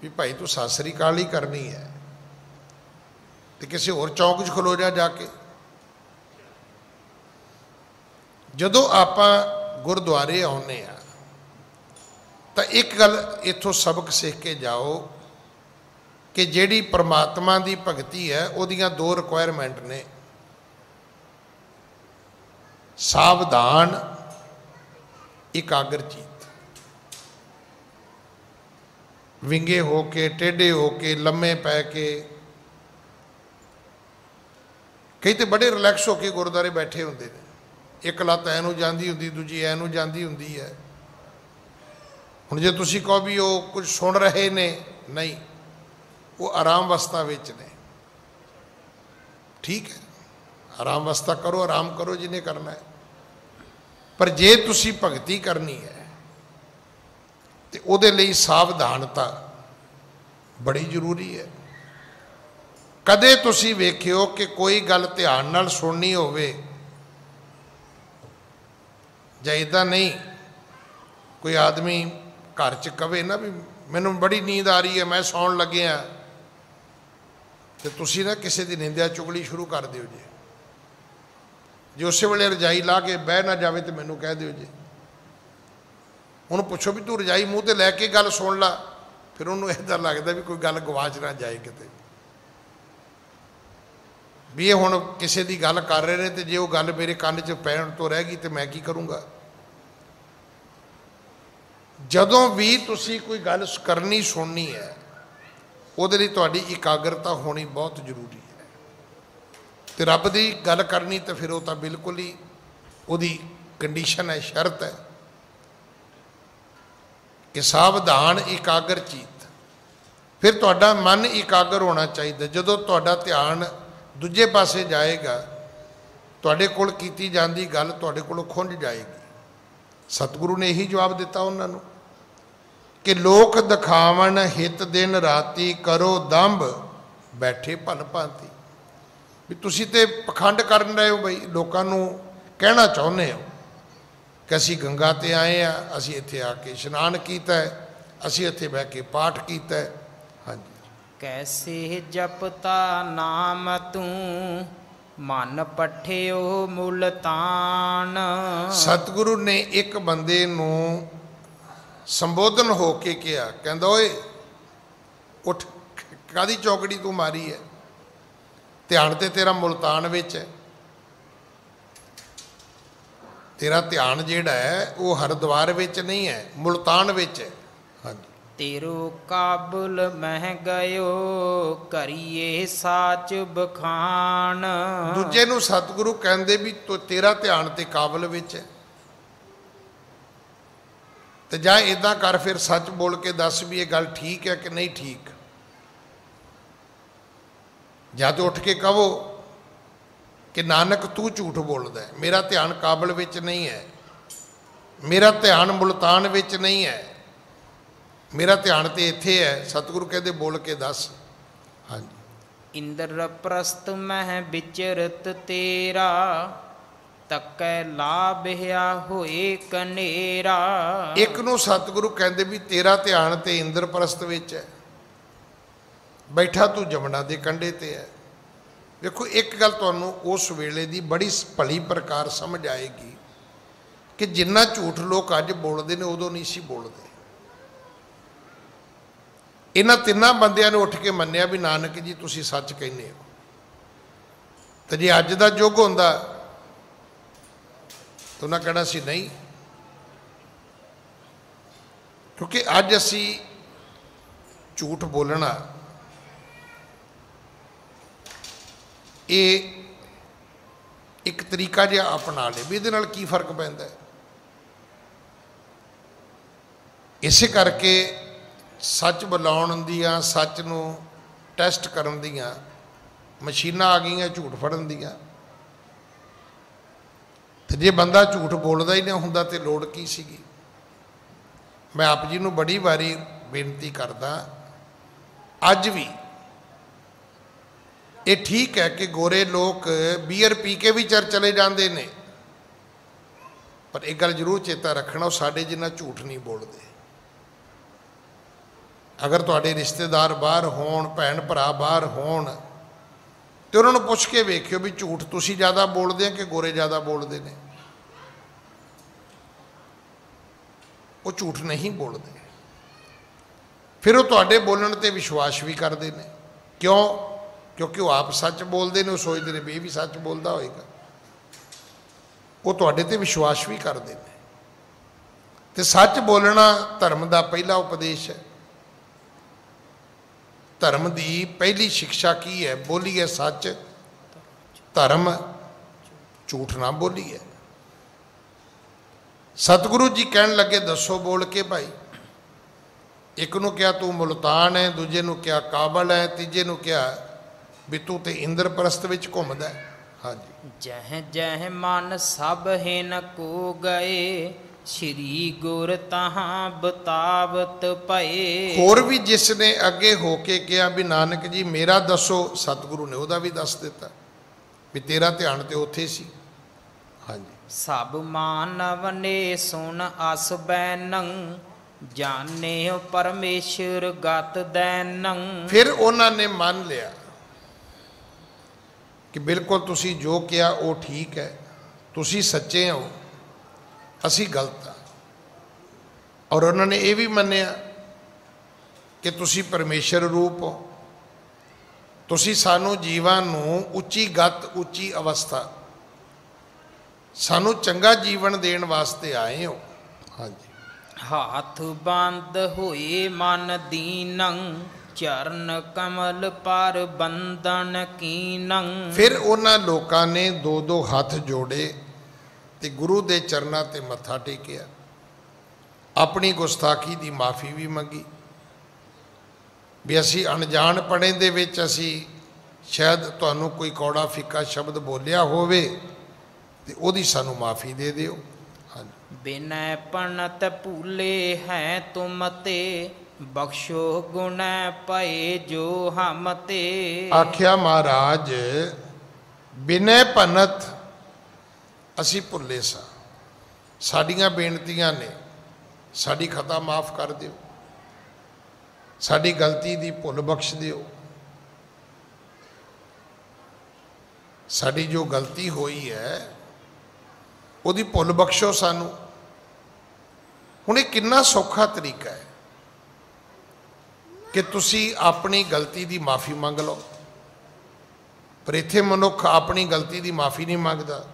भी भाई तू सत श्री अकाल ही करनी है, तो किसी होर चौक च खलो जा जाके। जदों आपां गुरुद्वारे आउणे आ तो एक गल इत्थों सबक सीख के जाओ कि जिहड़ी परमात्मा की भगती है उहदियां दो रिक्वायरमेंट ने, सावधान ਇਕਾਗਰ ਚੀਤ। ਵਿੰਗੇ ਹੋ ਕੇ, ਟੇਢੇ ਹੋ ਕੇ, ਲੰਮੇ ਪੈ ਕੇ, ਕਈ ਤੇ ਬੜੇ ਰਿਲੈਕਸ ਹੋ ਕੇ ਗੁਰਦੁਆਰੇ ਬੈਠੇ ਹੁੰਦੇ ਨੇ। ਇੱਕ ਲੱਤ ਐ ਨੂੰ ਜਾਂਦੀ ਹੁੰਦੀ, ਦੂਜੀ ਐ ਨੂੰ ਜਾਂਦੀ ਹੁੰਦੀ ਹੈ। ਹੁਣ ਜੇ ਤੁਸੀਂ ਕਹੋ ਵੀ ਉਹ ਕੁਝ ਸੁਣ ਰਹੇ ਨੇ, ਨਹੀਂ, ਉਹ ਆਰਾਮ ਅਵਸਥਾ ਵਿੱਚ ਨੇ। ਠੀਕ ਹੈ, ਆਰਾਮ ਅਵਸਥਾ ਕਰੋ, ਆਰਾਮ ਕਰੋ ਜਿਹਨੇ ਕਰਨਾ ਹੈ। ਪਰ ਜੇ ਤੁਸੀਂ ਭਗਤੀ ਕਰਨੀ ਹੈ ਤੇ ਉਹਦੇ ਲਈ ਸਾਵਧਾਨਤਾ ਬੜੀ ਜ਼ਰੂਰੀ ਹੈ। ਕਦੇ ਤੁਸੀਂ ਵੇਖਿਓ ਕਿ ਕੋਈ ਗੱਲ ਧਿਆਨ ਨਾਲ ਸੁਣਨੀ ਹੋਵੇ, ਜਾਂ ਇੱਦਾਂ ਨਹੀਂ ਕੋਈ ਆਦਮੀ ਘਰ 'ਚ ਕਵੇ ਨਾ ਵੀ ਮੈਨੂੰ ਬੜੀ ਨੀਂਦ ਆ ਰਹੀ ਹੈ, ਮੈਂ ਸੌਣ ਲੱਗਿਆ, ਤੇ ਤੁਸੀਂ ਨਾ ਕਿਸੇ ਦੀ ਨਿੰਦਿਆ ਚੁਗਲੀ ਸ਼ੁਰੂ ਕਰ ਦਿਓ ਜੀ। ਜੇ ਉਸੇ ਵੇਲੇ ਰਜਾਈ ਲਾ ਕੇ ਬਹਿ ਨਾ ਜਾਵੇ ਤੇ ਮੈਨੂੰ ਕਹਿ ਦਿਓ ਜੀ। ਉਹਨੂੰ ਪੁੱਛੋ ਵੀ ਤੂੰ ਰਜਾਈ ਮੂੰਹ ਤੇ ਲੈ ਕੇ ਗੱਲ ਸੁਣ ਲਾ, ਫਿਰ ਉਹਨੂੰ ਇੱਦਾਂ ਲੱਗਦਾ ਵੀ ਕੋਈ ਗੱਲ ਗਵਾਚ ਨਾ ਜਾਏ ਕਿਤੇ, ਵੀ ਇਹ ਹੁਣ ਕਿਸੇ ਦੀ ਗੱਲ ਕਰ ਰਹੇ ਨੇ ਤੇ ਜੇ ਉਹ ਗੱਲ ਮੇਰੇ ਕੰਨ 'ਚ ਪੈਣ ਤੋਂ ਰਹਿ ਗਈ ਤੇ ਮੈਂ ਕੀ ਕਰੂੰਗਾ। ਜਦੋਂ ਵੀ ਤੁਸੀਂ ਕੋਈ ਗੱਲ ਕਰਨੀ ਸੁਣਨੀ ਹੈ, ਉਹਦੇ ਲਈ ਤੁਹਾਡੀ ਇਕਾਗਰਤਾ ਹੋਣੀ ਬਹੁਤ ਜ਼ਰੂਰੀ ਹੈ। ਤੇ ਰੱਬ ਦੀ ਗੱਲ ਕਰਨੀ ਤਾਂ ਫਿਰ ਉਹ ਤਾਂ ਬਿਲਕੁਲ ਹੀ ਉਹਦੀ ਕੰਡੀਸ਼ਨ ਹੈ, ਸ਼ਰਤ ਹੈ ਕਿ ਸਾਵਧਾਨ ਇਕਾਗਰ ਚੀਤ। ਫਿਰ ਤੁਹਾਡਾ ਮਨ ਇਕਾਗਰ ਹੋਣਾ ਚਾਹੀਦਾ। ਜਦੋਂ ਤੁਹਾਡਾ ਧਿਆਨ ਦੂਜੇ ਪਾਸੇ ਜਾਏਗਾ, ਤੁਹਾਡੇ ਕੋਲ ਕੀਤੀ ਜਾਂਦੀ ਗੱਲ ਤੁਹਾਡੇ ਕੋਲੋਂ ਖੁੰਝ ਜਾਏਗੀ। ਸਤਿਗੁਰੂ ਨੇ ਇਹੀ ਜਵਾਬ ਦਿੱਤਾ ਉਹਨਾਂ ਨੂੰ ਕਿ ਲੋਕ ਦਿਖਾਵਣ ਹਿਤ ਦਿਨ ਰਾਤੀ ਕਰੋ ਦੰਭ ਬੈਠੇ ਭਲ ਭਾਂਤੀ। ਵੀ ਤੁਸੀਂ ਤੇ ਪਖੰਡ ਕਰਨ ਰਹੇ ਹੋ ਬਈ, ਲੋਕਾਂ ਨੂੰ ਕਹਿਣਾ ਚਾਹੁੰਦੇ ਹੋ ਕਿ ਅਸੀਂ ਗੰਗਾ 'ਤੇ ਆਏ ਹਾਂ, ਅਸੀਂ ਇੱਥੇ ਆ ਕੇ ਇਸ਼ਨਾਨ ਕੀਤਾ ਹੈ, ਅਸੀਂ ਇੱਥੇ ਬਹਿ ਕੇ ਪਾਠ ਕੀਤਾ ਹੈ। ਹਾਂਜੀ। ਕੈਸੇ ਜਪਤਾ ਨਾਮ ਤੂੰ ਮਨ ਪੱਠਿਓ ਮੁਲਤਾਨ। ਸਤਿਗੁਰੂ ਨੇ ਇੱਕ ਬੰਦੇ ਨੂੰ ਸੰਬੋਧਨ ਹੋ ਕੇ ਕਿਹਾ, ਕਹਿੰਦਾ ਓਏ ਉੱਠ, ਕਾਹਦੀ ਚੌਕੜੀ ਤੂੰ ਮਾਰੀ ਹੈ, ਧਿਆਨ ਤੇ ਤੇਰਾ ਮੁਲਤਾਨ ਵਿੱਚ ਹੈ। ਤੇਰਾ ਧਿਆਨ ਜਿਹੜਾ ਹੈ ਉਹ ਹਰਿਦੁਆਰ ਵਿੱਚ ਨਹੀਂ ਹੈ, ਮੁਲਤਾਨ ਵਿੱਚ ਹੈ। ਹਾਂਜੀ। ਤੇਰੋ ਕਾਬੁਲ ਮਹਿ ਗਇਓ ਕਰੀਏ ਸਾਚ ਬਖਾਨ। ਦੂਜੇ ਨੂੰ ਸਤਿਗੁਰੂ ਕਹਿੰਦੇ ਵੀ ਤੇਰਾ ਧਿਆਨ ਤੇ ਕਾਬਲ ਵਿੱਚ ਹੈ, ਤੇ ਜਾਂ ਇੱਦਾਂ ਕਰ ਫਿਰ ਸੱਚ ਬੋਲ ਕੇ ਦੱਸ ਵੀ ਇਹ ਗੱਲ ਠੀਕ ਹੈ ਕਿ ਨਹੀਂ ਠੀਕ। ਜਾਂ ਤਾਂ ਉੱਠ ਕੇ ਕਹੋ ਕਿ ਨਾਨਕ ਤੂੰ ਝੂਠ ਬੋਲਦਾ ਹੈ, ਮੇਰਾ ਧਿਆਨ ਕਾਬਲ ਵਿੱਚ ਨਹੀਂ ਹੈ, ਮੇਰਾ ਧਿਆਨ ਮੁਲਤਾਨ ਵਿੱਚ ਨਹੀਂ ਹੈ, ਮੇਰਾ ਧਿਆਨ ਤੇ ਇੱਥੇ ਹੈ। ਸਤਿਗੁਰੂ ਕਹਿੰਦੇ ਬੋਲ ਕੇ ਦੱਸ। ਹਾਂਜੀ। ਇੰਦਰ ਪ੍ਰਸਤ ਮਹਿ ਵਿਚਰਤ ਤੇਰਾ ਤਕੈ ਲਾਭਿਆ ਹੋਏ ਕਨੇਰਾ। ਇੱਕ ਨੂੰ ਸਤਿਗੁਰੂ ਕਹਿੰਦੇ ਵੀ ਤੇਰਾ ਧਿਆਨ ਤੇ ਇੰਦਰ ਪ੍ਰਸਤ ਵਿੱਚ ਹੈ, ਬੈਠਾ ਤੂੰ ਜਮਨਾ ਦੇ ਕੰਢੇ ਤੇ ਹੈ। ਵੇਖੋ ਇੱਕ ਗੱਲ ਤੁਹਾਨੂੰ ਉਸ ਵੇਲੇ ਦੀ ਬੜੀ ਭਲੀ ਪ੍ਰਕਾਰ ਸਮਝ ਆਏਗੀ ਕਿ ਜਿੰਨਾ ਝੂਠ ਲੋਕ ਅੱਜ ਬੋਲਦੇ ਨੇ ਉਦੋਂ ਨਹੀਂ ਸੀ ਬੋਲਦੇ। ਇਹਨਾਂ ਤਿੰਨਾਂ ਬੰਦਿਆਂ ਨੇ ਉੱਠ ਕੇ ਮੰਨਿਆ ਵੀ ਨਾਨਕ ਜੀ ਤੁਸੀਂ ਸੱਚ ਕਹਿੰਦੇ ਹੋ। ਤੇ ਜੇ ਅੱਜ ਦਾ ਯੁੱਗ ਹੁੰਦਾ ਤਾਂ ਉਹਨਾਂ ਕਹਿਣਾ ਸੀ ਨਹੀਂ, ਕਿਉਂਕਿ ਅੱਜ ਅਸੀਂ ਝੂਠ ਬੋਲਣਾ ਇਹ ਇੱਕ ਤਰੀਕਾ ਜਿਹਾ ਅਪਣਾ ਲਿਆ ਵੀ ਇਹਦੇ ਨਾਲ ਕੀ ਫਰਕ ਪੈਂਦਾ ਹੈ। ਇਸੇ ਕਰਕੇ ਸੱਚ ਬੁਲਾਉਣ ਦੀਆਂ, ਸੱਚ ਨੂੰ ਟੈਸਟ ਕਰਨ ਦੀਆਂ ਮਸ਼ੀਨਾਂ ਆ ਗਈਆਂ ਝੂਠ ਫੜਨ ਦੀਆਂ। ਤੇ ਜੇ ਬੰਦਾ ਝੂਠ ਬੋਲਦਾ ਹੀ ਨਹੀਂ ਹੁੰਦਾ ਤੇ ਲੋੜ ਕੀ ਸੀਗੀ। ਮੈਂ ਆਪ ਜੀ ਨੂੰ ਬੜੀ ਵਾਰੀ ਬੇਨਤੀ ਕਰਦਾ, ਅੱਜ ਵੀ ਇਹ ਠੀਕ ਹੈ ਕਿ ਗੋਰੇ ਲੋਕ ਬੀਅਰ ਪੀ ਕੇ ਵੀ ਚਰਚ ਚਲੇ ਜਾਂਦੇ ਨੇ, ਪਰ ਇੱਕ ਗੱਲ ਜ਼ਰੂਰ ਚੇਤਾ ਰੱਖਣਾ, ਉਹ ਸਾਡੇ ਜਿੰਨਾ ਝੂਠ ਨਹੀਂ ਬੋਲਦੇ। ਅਗਰ ਤੁਹਾਡੇ ਰਿਸ਼ਤੇਦਾਰ ਬਾਹਰ ਹੋਣ, ਭੈਣ ਭਰਾ ਬਾਹਰ ਹੋਣ, ਤੇ ਉਹਨਾਂ ਨੂੰ ਪੁੱਛ ਕੇ ਵੇਖਿਓ ਵੀ ਝੂਠ ਤੁਸੀਂ ਜ਼ਿਆਦਾ ਬੋਲਦੇ ਆ ਕਿ ਗੋਰੇ ਜ਼ਿਆਦਾ ਬੋਲਦੇ ਨੇ। ਉਹ ਝੂਠ ਨਹੀਂ ਬੋਲਦੇ, ਫਿਰ ਉਹ ਤੁਹਾਡੇ ਬੋਲਣ ਤੇ ਵਿਸ਼ਵਾਸ ਵੀ ਕਰਦੇ ਨੇ। ਕਿਉਂ? ਕਿਉਂਕਿ ਉਹ ਆਪ ਸੱਚ ਬੋਲਦੇ ਨੇ, ਉਹ ਸੋਚਦੇ ਨੇ ਵੀ ਇਹ ਵੀ ਸੱਚ ਬੋਲਦਾ ਹੋਏਗਾ, ਉਹ ਤੁਹਾਡੇ ਤੇ ਵਿਸ਼ਵਾਸ ਵੀ ਕਰਦੇ ਨੇ। ਤੇ ਸੱਚ ਬੋਲਣਾ ਧਰਮ ਦਾ ਪਹਿਲਾ ਉਪਦੇਸ਼ ਹੈ। ਧਰਮ ਦੀ ਪਹਿਲੀ ਸਿੱਖਿਆ ਕੀ ਹੈ? ਬੋਲੀਏ ਸੱਚ, ਧਰਮ, ਝੂਠ ਨਾ ਬੋਲੀਏ। ਸਤਿਗੁਰੂ ਜੀ ਕਹਿਣ ਲੱਗੇ ਦੱਸੋ ਬੋਲ ਕੇ ਭਾਈ। ਇੱਕ ਨੂੰ ਕਿਹਾ ਤੂੰ ਮੁਲਤਾਨ ਹੈ, ਦੂਜੇ ਨੂੰ ਕਿਹਾ ਕਾਬਲ ਹੈ, ਤੀਜੇ ਨੂੰ ਕਿਹਾ ਵੀ ਤੂੰ ਤੇ ਇੰਦਰਪ੍ਰਸਥ ਵਿੱਚ ਘੁੰਮਦਾ ਹੈ। ਹਾਂਜੀ। ਜਹ ਜਹ ਮਨ ਸਭ ਹਿਨ ਕੋ ਗਏ, ਸ਼੍ਰੀ ਗੁਰ ਤਹਾਂ ਬਤਾਵਤ ਭਏ। ਹੋਰ ਵੀ ਜਿਸ ਨੇ ਅੱਗੇ ਹੋ ਕੇ ਕਿਹਾ ਵੀ ਨਾਨਕ ਜੀ ਮੇਰਾ ਦੱਸੋ, ਸਤਿਗੁਰੂ ਨੇ ਉਹਦਾ ਵੀ ਦੱਸ ਦਿੱਤਾ ਵੀ ਤੇਰਾ ਧਿਆਨ ਤੇ ਉੱਥੇ ਸੀ। ਹਾਂਜੀ। ਸਭ ਮਾਨਵ ਨੇ ਸੁਣ ਅਸ ਬੈਨੰ, ਜਾਣਿਓ ਪਰਮੇਸ਼ਰ ਗਤ ਦੈਨੰ। ਫਿਰ ਉਹਨਾਂ ਨੇ ਮੰਨ ਲਿਆ ਕਿ ਬਿਲਕੁਲ ਤੁਸੀਂ ਜੋ ਕਿਹਾ ਉਹ ਠੀਕ ਹੈ, ਤੁਸੀਂ ਸੱਚੇ ਹੋ, ਅਸੀਂ ਗਲਤ ਹਾਂ। ਔਰ ਉਹਨਾਂ ਨੇ ਇਹ ਵੀ ਮੰਨਿਆ ਕਿ ਤੁਸੀਂ ਪਰਮੇਸ਼ਰ ਰੂਪ ਹੋ, ਤੁਸੀਂ ਸਾਨੂੰ ਜੀਵਾਂ ਨੂੰ ਉੱਚੀ ਗਤ, ਉੱਚੀ ਅਵਸਥਾ, ਸਾਨੂੰ ਚੰਗਾ ਜੀਵਨ ਦੇਣ ਵਾਸਤੇ ਆਏ ਹੋ। ਹਾਂਜੀ। ਹੱਥ ਬੰਦ ਹੋਏ ਮਨ ਦੀਨੰ, ਚਰਨ ਕਮਲ ਪਰ ਬੰਦਨ ਕੀਨੰ। ਫਿਰ ਉਹਨਾਂ ਲੋਕਾਂ ਨੇ ਦੋ ਦੋ ਹੱਥ ਜੋੜੇ ਤੇ ਗੁਰੂ ਦੇ ਚਰਨਾਂ ਤੇ ਮੱਥਾ ਟੇਕਿਆ, ਆਪਣੀ ਗੁਸਤਾਖੀ ਦੀ ਮਾਫੀ ਵੀ ਮੰਗੀ ਵੀ ਅਸੀਂ ਅਣਜਾਣਪਣੇ ਦੇ ਵਿੱਚ ਅਸੀਂ ਸ਼ਾਇਦ ਤੁਹਾਨੂੰ ਕੋਈ ਕੌੜਾ ਫਿੱਕਾ ਸ਼ਬਦ ਬੋਲਿਆ ਹੋਵੇ ਤੇ ਉਹਦੀ ਸਾਨੂੰ ਮਾਫੀ ਦੇ ਦਿਓ। ਹਾਂਜੀ। ਬਿਨੈ ਪਣਤ ਭੂਲੇ ਹੈ ਤੁਮ ਤੇ, ਬਖਸ਼ੋ ਗੁਣ ਭਏ ਜੋ ਹਮ ਤੇ। ਆਖਿਆ ਮਹਾਰਾਜ ਬਿਨੈ ਭਨਤ ਅਸੀਂ ਭੁੱਲੇ ਸਾਂ, ਸਾਡੀਆਂ ਬੇਨਤੀਆਂ ਨੇ, ਸਾਡੀ ਖਤਾ ਮਾਫ ਕਰ ਦਿਓ, ਸਾਡੀ ਗਲਤੀ ਦੀ ਭੁੱਲ ਬਖਸ਼ ਦਿਓ। ਸਾਡੀ ਜੋ ਗਲਤੀ ਹੋਈ ਹੈ ਉਹਦੀ ਭੁੱਲ ਬਖਸ਼ੋ ਸਾਨੂੰ। ਹੁਣ ਇਹ ਕਿੰਨਾ ਸੌਖਾ ਤਰੀਕਾ ਹੈ ਕਿ ਤੁਸੀਂ ਆਪਣੀ ਗਲਤੀ ਦੀ ਮਾਫੀ ਮੰਗ ਲਓ, ਪਰ ਇੱਥੇ ਮਨੁੱਖ ਆਪਣੀ ਗਲਤੀ ਦੀ ਮਾਫੀ ਨਹੀਂ ਮੰਗਦਾ,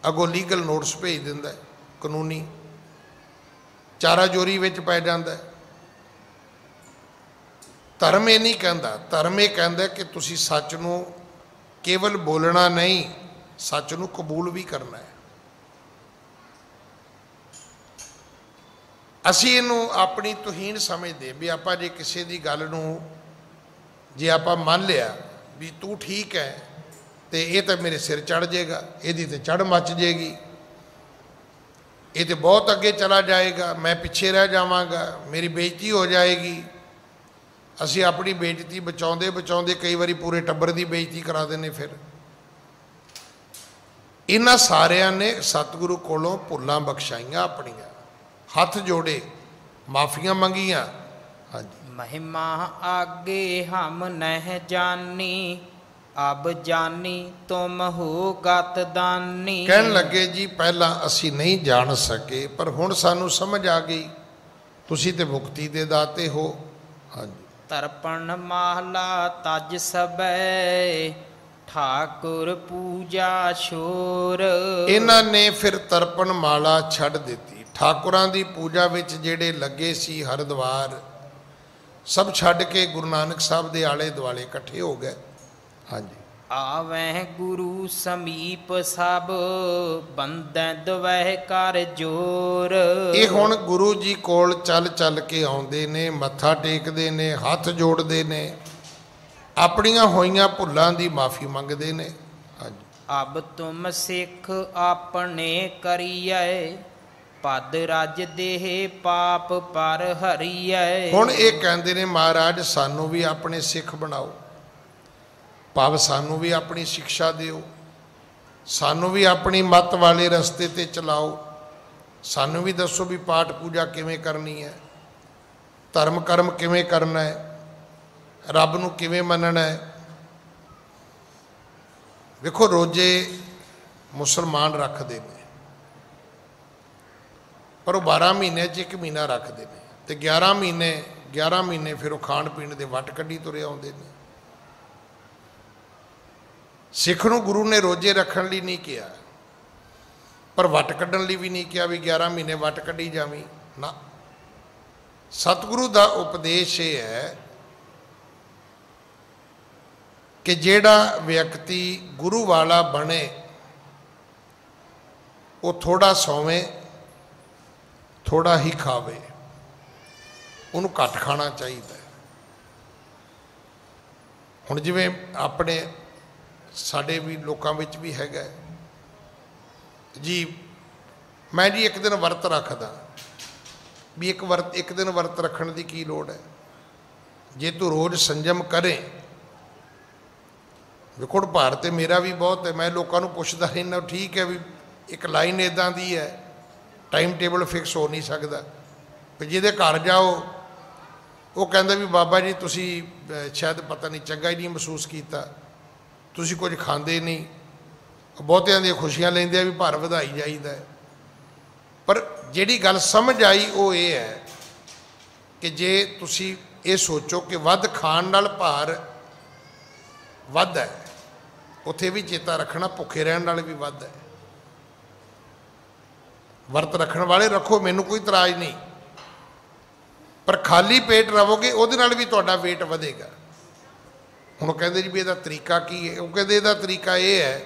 ਅੱਗੋਂ ਲੀਗਲ ਨੋਟਿਸ ਭੇਜ ਦਿੰਦਾ, ਕਾਨੂੰਨੀ ਚਾਰਾ ਜੋਰੀ ਵਿੱਚ ਪੈ ਜਾਂਦਾ। ਧਰਮ ਇਹ ਨਹੀਂ ਕਹਿੰਦਾ, ਧਰਮ ਇਹ ਕਹਿੰਦਾ ਕਿ ਤੁਸੀਂ ਸੱਚ ਨੂੰ ਕੇਵਲ ਬੋਲਣਾ ਨਹੀਂ, ਸੱਚ ਨੂੰ ਕਬੂਲ ਵੀ ਕਰਨਾ ਹੈ। ਅਸੀਂ ਇਹਨੂੰ ਆਪਣੀ ਤੋਹੀਨ ਸਮਝਦੇ ਵੀ ਆਪਾਂ ਜੇ ਕਿਸੇ ਦੀ ਗੱਲ ਨੂੰ ਜੇ ਆਪਾਂ ਮੰਨ ਲਿਆ ਵੀ ਤੂੰ ਠੀਕ ਹੈ ਤੇ ਇਹ ਤਾਂ ਮੇਰੇ ਸਿਰ ਚੜ ਜਾਏਗਾ, ਇਹਦੀ ਤੇ ਚੜ ਮੱਚ ਜਾਏਗੀ, ਇਹ ਤੇ ਬਹੁਤ ਅੱਗੇ ਚਲਾ ਜਾਏਗਾ, ਮੈਂ ਪਿੱਛੇ ਰਹਿ ਜਾਵਾਂਗਾ, ਮੇਰੀ ਬੇਇੱਜ਼ਤੀ ਹੋ ਜਾਏਗੀ। ਅਸੀਂ ਆਪਣੀ ਬੇਇੱਜ਼ਤੀ ਬਚਾਉਂਦੇ ਬਚਾਉਂਦੇ ਕਈ ਵਾਰੀ ਪੂਰੇ ਟੱਬਰ ਦੀ ਬੇਇੱਜ਼ਤੀ ਕਰਾ ਦਿੰਦੇ। ਫਿਰ ਇਹਨਾਂ ਸਾਰਿਆਂ ਨੇ ਸਤਿਗੁਰੂ ਕੋਲੋਂ ਭੁੱਲਾਂ ਬਖਸ਼ਾਈਆਂ, ਆਪਣੀਆਂ ਹੱਥ ਜੋੜੇ, ਮਾਫੀਆਂ ਮੰਗੀਆਂ। ਹਾਂਜੀ। ਮਹਿਮਾ ਆਗੇ ਹਮ ਨਹਿ ਜਾਨੀ, ਅਬ ਜਾਨੀ ਤੁਮ ਹੋ ਗਤ ਦਾਨੀ। ਕਹਿਣ ਲੱਗੇ ਜੀ ਪਹਿਲਾਂ ਅਸੀਂ ਨਹੀਂ ਜਾਣ ਸਕੇ, ਪਰ ਹੁਣ ਸਾਨੂੰ ਸਮਝ ਆ ਗਈ, ਤੁਸੀਂ ਤੇ ਮੁਕਤੀ ਦੇ ਦਾਤੇ ਹੋ। ਹਾਂਜੀ। ਤਰਪਣ ਮਾਹਲਾ ਤਜ ਸਬੈ, ਠਾਕੁਰ ਪੂਜਾ ਸ਼ੋਰ। ਇਹਨਾਂ ਨੇ ਫਿਰ ਤਰਪਣ ਮਾਲਾ ਛੱਡ ਦਿੱਤੀ, ਠਾਕੁਰਾਂ ਦੀ ਪੂਜਾ ਵਿੱਚ ਜਿਹੜੇ ਲੱਗੇ ਸੀ ਹਰਿਦੁਆਰ ਸਭ ਛੱਡ ਕੇ ਗੁਰੂ ਨਾਨਕ ਸਾਹਿਬ ਦੇ ਆਲੇ ਦੁਆਲੇ ਇਕੱਠੇ ਹੋ ਗਏ। ਹਾਂਜੀ। ਆਵਹਿ ਗੁਰੂ ਸਮੀਪ ਸਭ, ਬੰਦੈ ਦਵਹਿ ਕਰ ਜੋਰ। ਇਹ ਹੁਣ ਗੁਰੂ ਜੀ ਕੋਲ ਚੱਲ ਚੱਲ ਕੇ ਆਉਂਦੇ ਨੇ, ਮੱਥਾ ਟੇਕਦੇ ਨੇ, ਹੱਥ ਜੋੜਦੇ ਨੇ, ਆਪਣੀਆਂ ਹੋਈਆਂ ਭੁੱਲਾਂ ਦੀ ਮਾਫੀ ਮੰਗਦੇ ਨੇ। ਹਾਂਜੀ। ਅਬ ਤੁਮ ਸਿੱਖ ਆਪਣੇ ਕਰੀਐ, ਪਦ ਰਜ ਦੇਹ ਪਾਪ ਪਰ ਹਰੀਐ। ਹੁਣ ਇਹ ਕਹਿੰਦੇ ਨੇ ਮਹਾਰਾਜ ਸਾਨੂੰ ਵੀ ਆਪਣੇ ਸਿੱਖ ਬਣਾਓ, ਭਾਵ ਸਾਨੂੰ ਵੀ ਆਪਣੀ ਸਿੱਖਿਆ ਦਿਓ, ਸਾਨੂੰ ਵੀ ਆਪਣੀ ਮੱਤ ਵਾਲੇ ਰਸਤੇ ਤੇ ਚਲਾਓ, ਸਾਨੂੰ ਵੀ ਦੱਸੋ ਵੀ ਪਾਠ ਪੂਜਾ ਕਿਵੇਂ ਕਰਨੀ ਹੈ, ਧਰਮ ਕਰਮ ਕਿਵੇਂ ਕਰਨਾ ਹੈ, ਰੱਬ ਨੂੰ ਕਿਵੇਂ ਮੰਨਣਾ ਹੈ। ਵੇਖੋ ਰੋਜ਼ੇ ਮੁਸਲਮਾਨ ਰੱਖਦੇ ਨੇ, ਪਰ ਉਹ 12 ਮਹੀਨੇ 'ਚ ਇੱਕ ਮਹੀਨਾ ਰੱਖਦੇ ਨੇ, ਤੇ 11 ਮਹੀਨੇ ਫਿਰ ਉਹ ਖਾਣ ਪੀਣ ਦੇ ਵੱਟ ਕੱਢੀ ਤੁਰੇ ਆਉਂਦੇ ਨੇ। ਸਿੱਖ ਨੂੰ ਗੁਰੂ ਨੇ ਰੋਜ਼ੇ ਰੱਖਣ ਲਈ ਨਹੀਂ ਕਿਹਾ, ਪਰ ਵੱਟ ਕੱਢਣ ਲਈ ਵੀ ਨਹੀਂ ਕਿਹਾ ਵੀ 11 ਮਹੀਨੇ ਵੱਟ ਕੱਢੀ ਜਾਵੀਂ। ना। सतगुरु का उपदेश ये है कि जेड़ा व्यक्ति गुरु वाला बने वो थोड़ा सोवे थोड़ा ही खावे, उन्होंने घट खाना चाहिए। हुण जिवें अपने साडे भी लोकां विच भी हैगा जी, मैं जी एक दिन वर्त रखदा, भी एक दिन वर्त रखण दी की लोड़ है? जे तू रोज़ संयम करें। देखो भार तो मेरा भी बहुत है, मैं लोगों को पुछदा रहना, ठीक है भी एक लाइन इदां दी है, टाइम टेबल फिक्स हो नहीं सकता। भी जिहदे घर जाओ वो कहंदा भी बाबा जी तुसी शायद पता नहीं चंगा ही नहीं महसूस किया, तुसी कुछ खांदे नहीं, बहुतियां दी खुशियां लैंदे भी भार वधाई जाईदा है। पर जिहड़ी गल समझ आई वो ये है कि जे तुसी ये सोचो कि वध खाण नाल भार वध है, उत्थे भी चेता रखना भुखे रहण नाल भी वध है। वर्त रखण वाले रखो, मैनू कोई इतराज नहीं, पर खाली पेट रहोगे उहदे नाल भी तुहाडा वेट वधेगा। हुण कहंदे जी भी इहदा तरीका की है, वो कहंदे इहदा तरीका ये है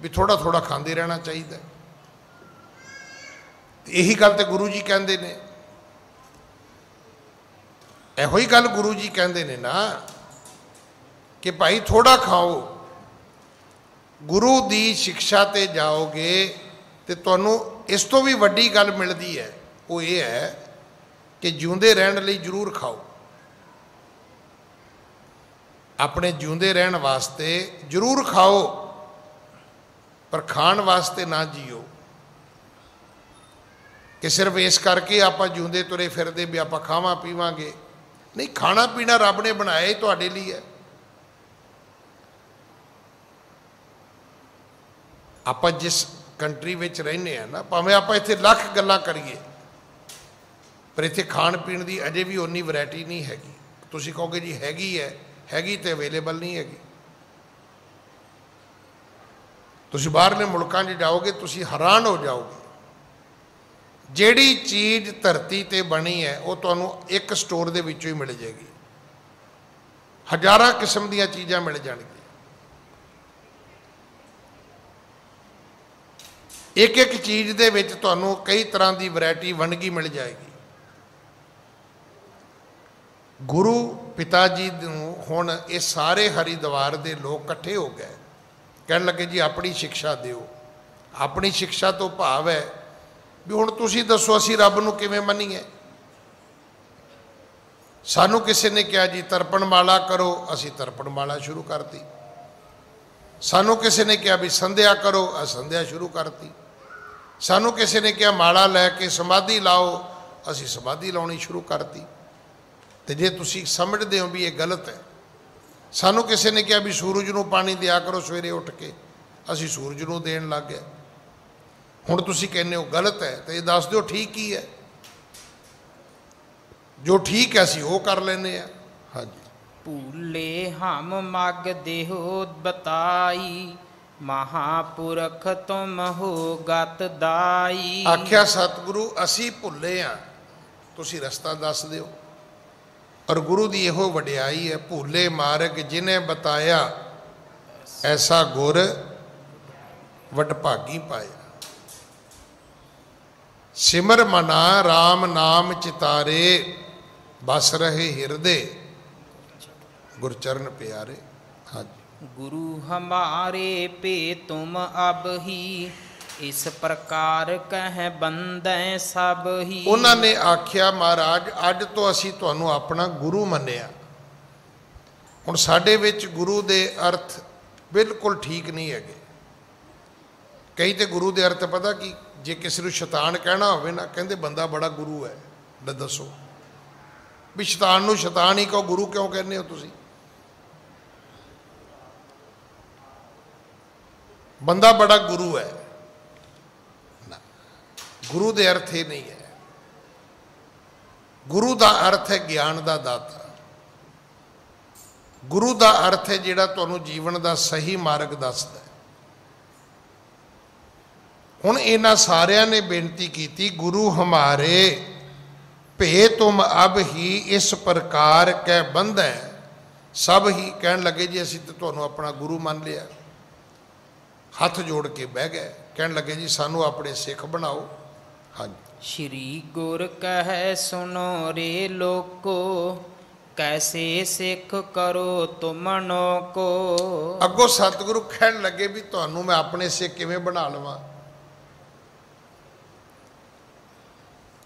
भी थोड़ा थोड़ा खांदे रहना चाहिए। यही गल तो गुरु जी कहंदे ने, इहो ही गल गुरु जी कहंदे ने ना कि भाई थोड़ा खाओ। गुरु दी शिक्षा ते जाओगे तो तुहानू इस तो भी वड्डी गल मिलती है, वो ये है कि जिउंदे रहण लई जरूर खाओ। अपने जिउंदे रहण वास्ते जरूर खाओ, पर खाण वास्ते ना जियो कि सिर्फ इस करके आप जिउंदे तुरे फिरदे भी आप खावां पीवांगे। नहीं, खाना पीना रब ने बनाया ही तुहाडे लिए है। आप जिस कंट्री में रहने हैं ना, भावें आप इत्थे लख गल्लां करिए, पर इत्थे खाण पीण की अजे भी उन्नी वैरायटी नहीं हैगी। तुसीं कहोगे जी हैगी है, हैगी तो अवेलेबल नहीं हैगी। तुसीं बाहरले मुल्कां 'च जाओगे तुसीं हैरान हो जाओगे, जिहड़ी चीज़ धरती ते बनी है वो तुहानूं एक स्टोर दे विचों ही मिल जाएगी। हज़ारां किस्म दीयां चीज़ां मिल जाणगीਆਂ। एक एक चीज़ दे विच तुहानूं कई तरह की वैरायटी वंडगी मिल जाएगी। गुरु पिता जी हुण ये सारे हरिद्वार दे लोग इकट्ठे हो गए, कहण लगे जी अपनी शिक्षा दिओ। अपनी शिक्षा तो भाव है भी हुण तुसीं दसो असीं रब नूं किवें मन्नीए। सानू किसी ने कहा जी तरपण माला करो, असीं तरपण माला शुरू करती। सानू किसी ने कहा भी संध्या करो, संध्या शुरू करती। सानू किसी ने कहा माला लैके समाधि लाओ, असीं समाधि लाउणी शुरू करती। तो जे तुसीं समझदे हो भी ये गलत है, सानू किसी ने कहा भी सूरज नूं पानी दिया करो सवेरे उठ के, असीं सूरज नूं देण लग गए। हुण तुसीं कहने हो गलत है, तो ये दस दो ठीक ही है। जो ठीक है असीं वो कर लेने आ। हाँ जी। भूले हम मग देहो बताई, महापुरख तुम हो गत दाई। आख्या सतगुरु असी भुले हाँ, तुसी रस्ता दस दिओ। और गुरु की यहो वडियाई है, भूले मार्ग जिन्हें बताया, ऐसा गुर वडभागी पाया। सिमर मना राम नाम चितारे, बस रहे हिरदे गुरचरण प्यारे। हाँ जी। गुरु हमारे पे तुम अब ही, इस प्रकार कह बंदै सब ही। उन्होंने आख्या महाराज अज तो असी तुहानू अपना गुरु मन्निया। हुण साडे विच गुरु दे अर्थ बिल्कुल ठीक नहीं है। कई तो गुरु दे अर्थ पता कि जे किसी को शैतान कहना होवे ना, कहंदे बंदा बड़ा गुरु है। दसो भी शैतान नूं शैतान ही कहो, गुरु क्यों कहने हो तुसीं? बंदा बड़ा गुरु है ना, गुरु दे अर्थ ये नहीं है। गुरु का अर्थ है ज्ञान का दाता। गुरु का अर्थ है जिहड़ा तुहानूं जीवन का सही मार्ग दसदा है। हुण इन्हां सारियां ने बेनती की गुरु हमारे ਭੇ ਤੁਮ ਅਬ ਹੀ ਇਸ ਪ੍ਰਕਾਰ ਕੈ ਬੰਧੈ। ਸਭ ਹੀ ਕਹਿਣ ਲੱਗੇ ਜੀ ਅਸੀਂ ਤਾਂ ਤੁਹਾਨੂੰ ਆਪਣਾ ਗੁਰੂ ਮੰਨ ਲਿਆ, ਹੱਥ ਜੋੜ ਕੇ ਬਹਿ ਗਏ, ਕਹਿਣ ਲੱਗੇ ਜੀ ਸਾਨੂੰ ਆਪਣੇ ਸਿੱਖ ਬਣਾਓ। ਹਾਂਜੀ। ਸ਼੍ਰੀ ਗੁਰ ਕਹੈ ਸੁਨੋ ਰੇ ਲੋਕੋ, ਕੈਸੇ ਸਿੱਖ ਕਰੋ ਤੁਮਨੋ ਕੋ। ਅੱਗੋਂ ਸਤਿਗੁਰੂ ਕਹਿਣ ਲੱਗੇ ਵੀ ਤੁਹਾਨੂੰ ਮੈਂ ਆਪਣੇ ਸਿੱਖ ਕਿਵੇਂ ਬਣਾ ਲਵਾਂ।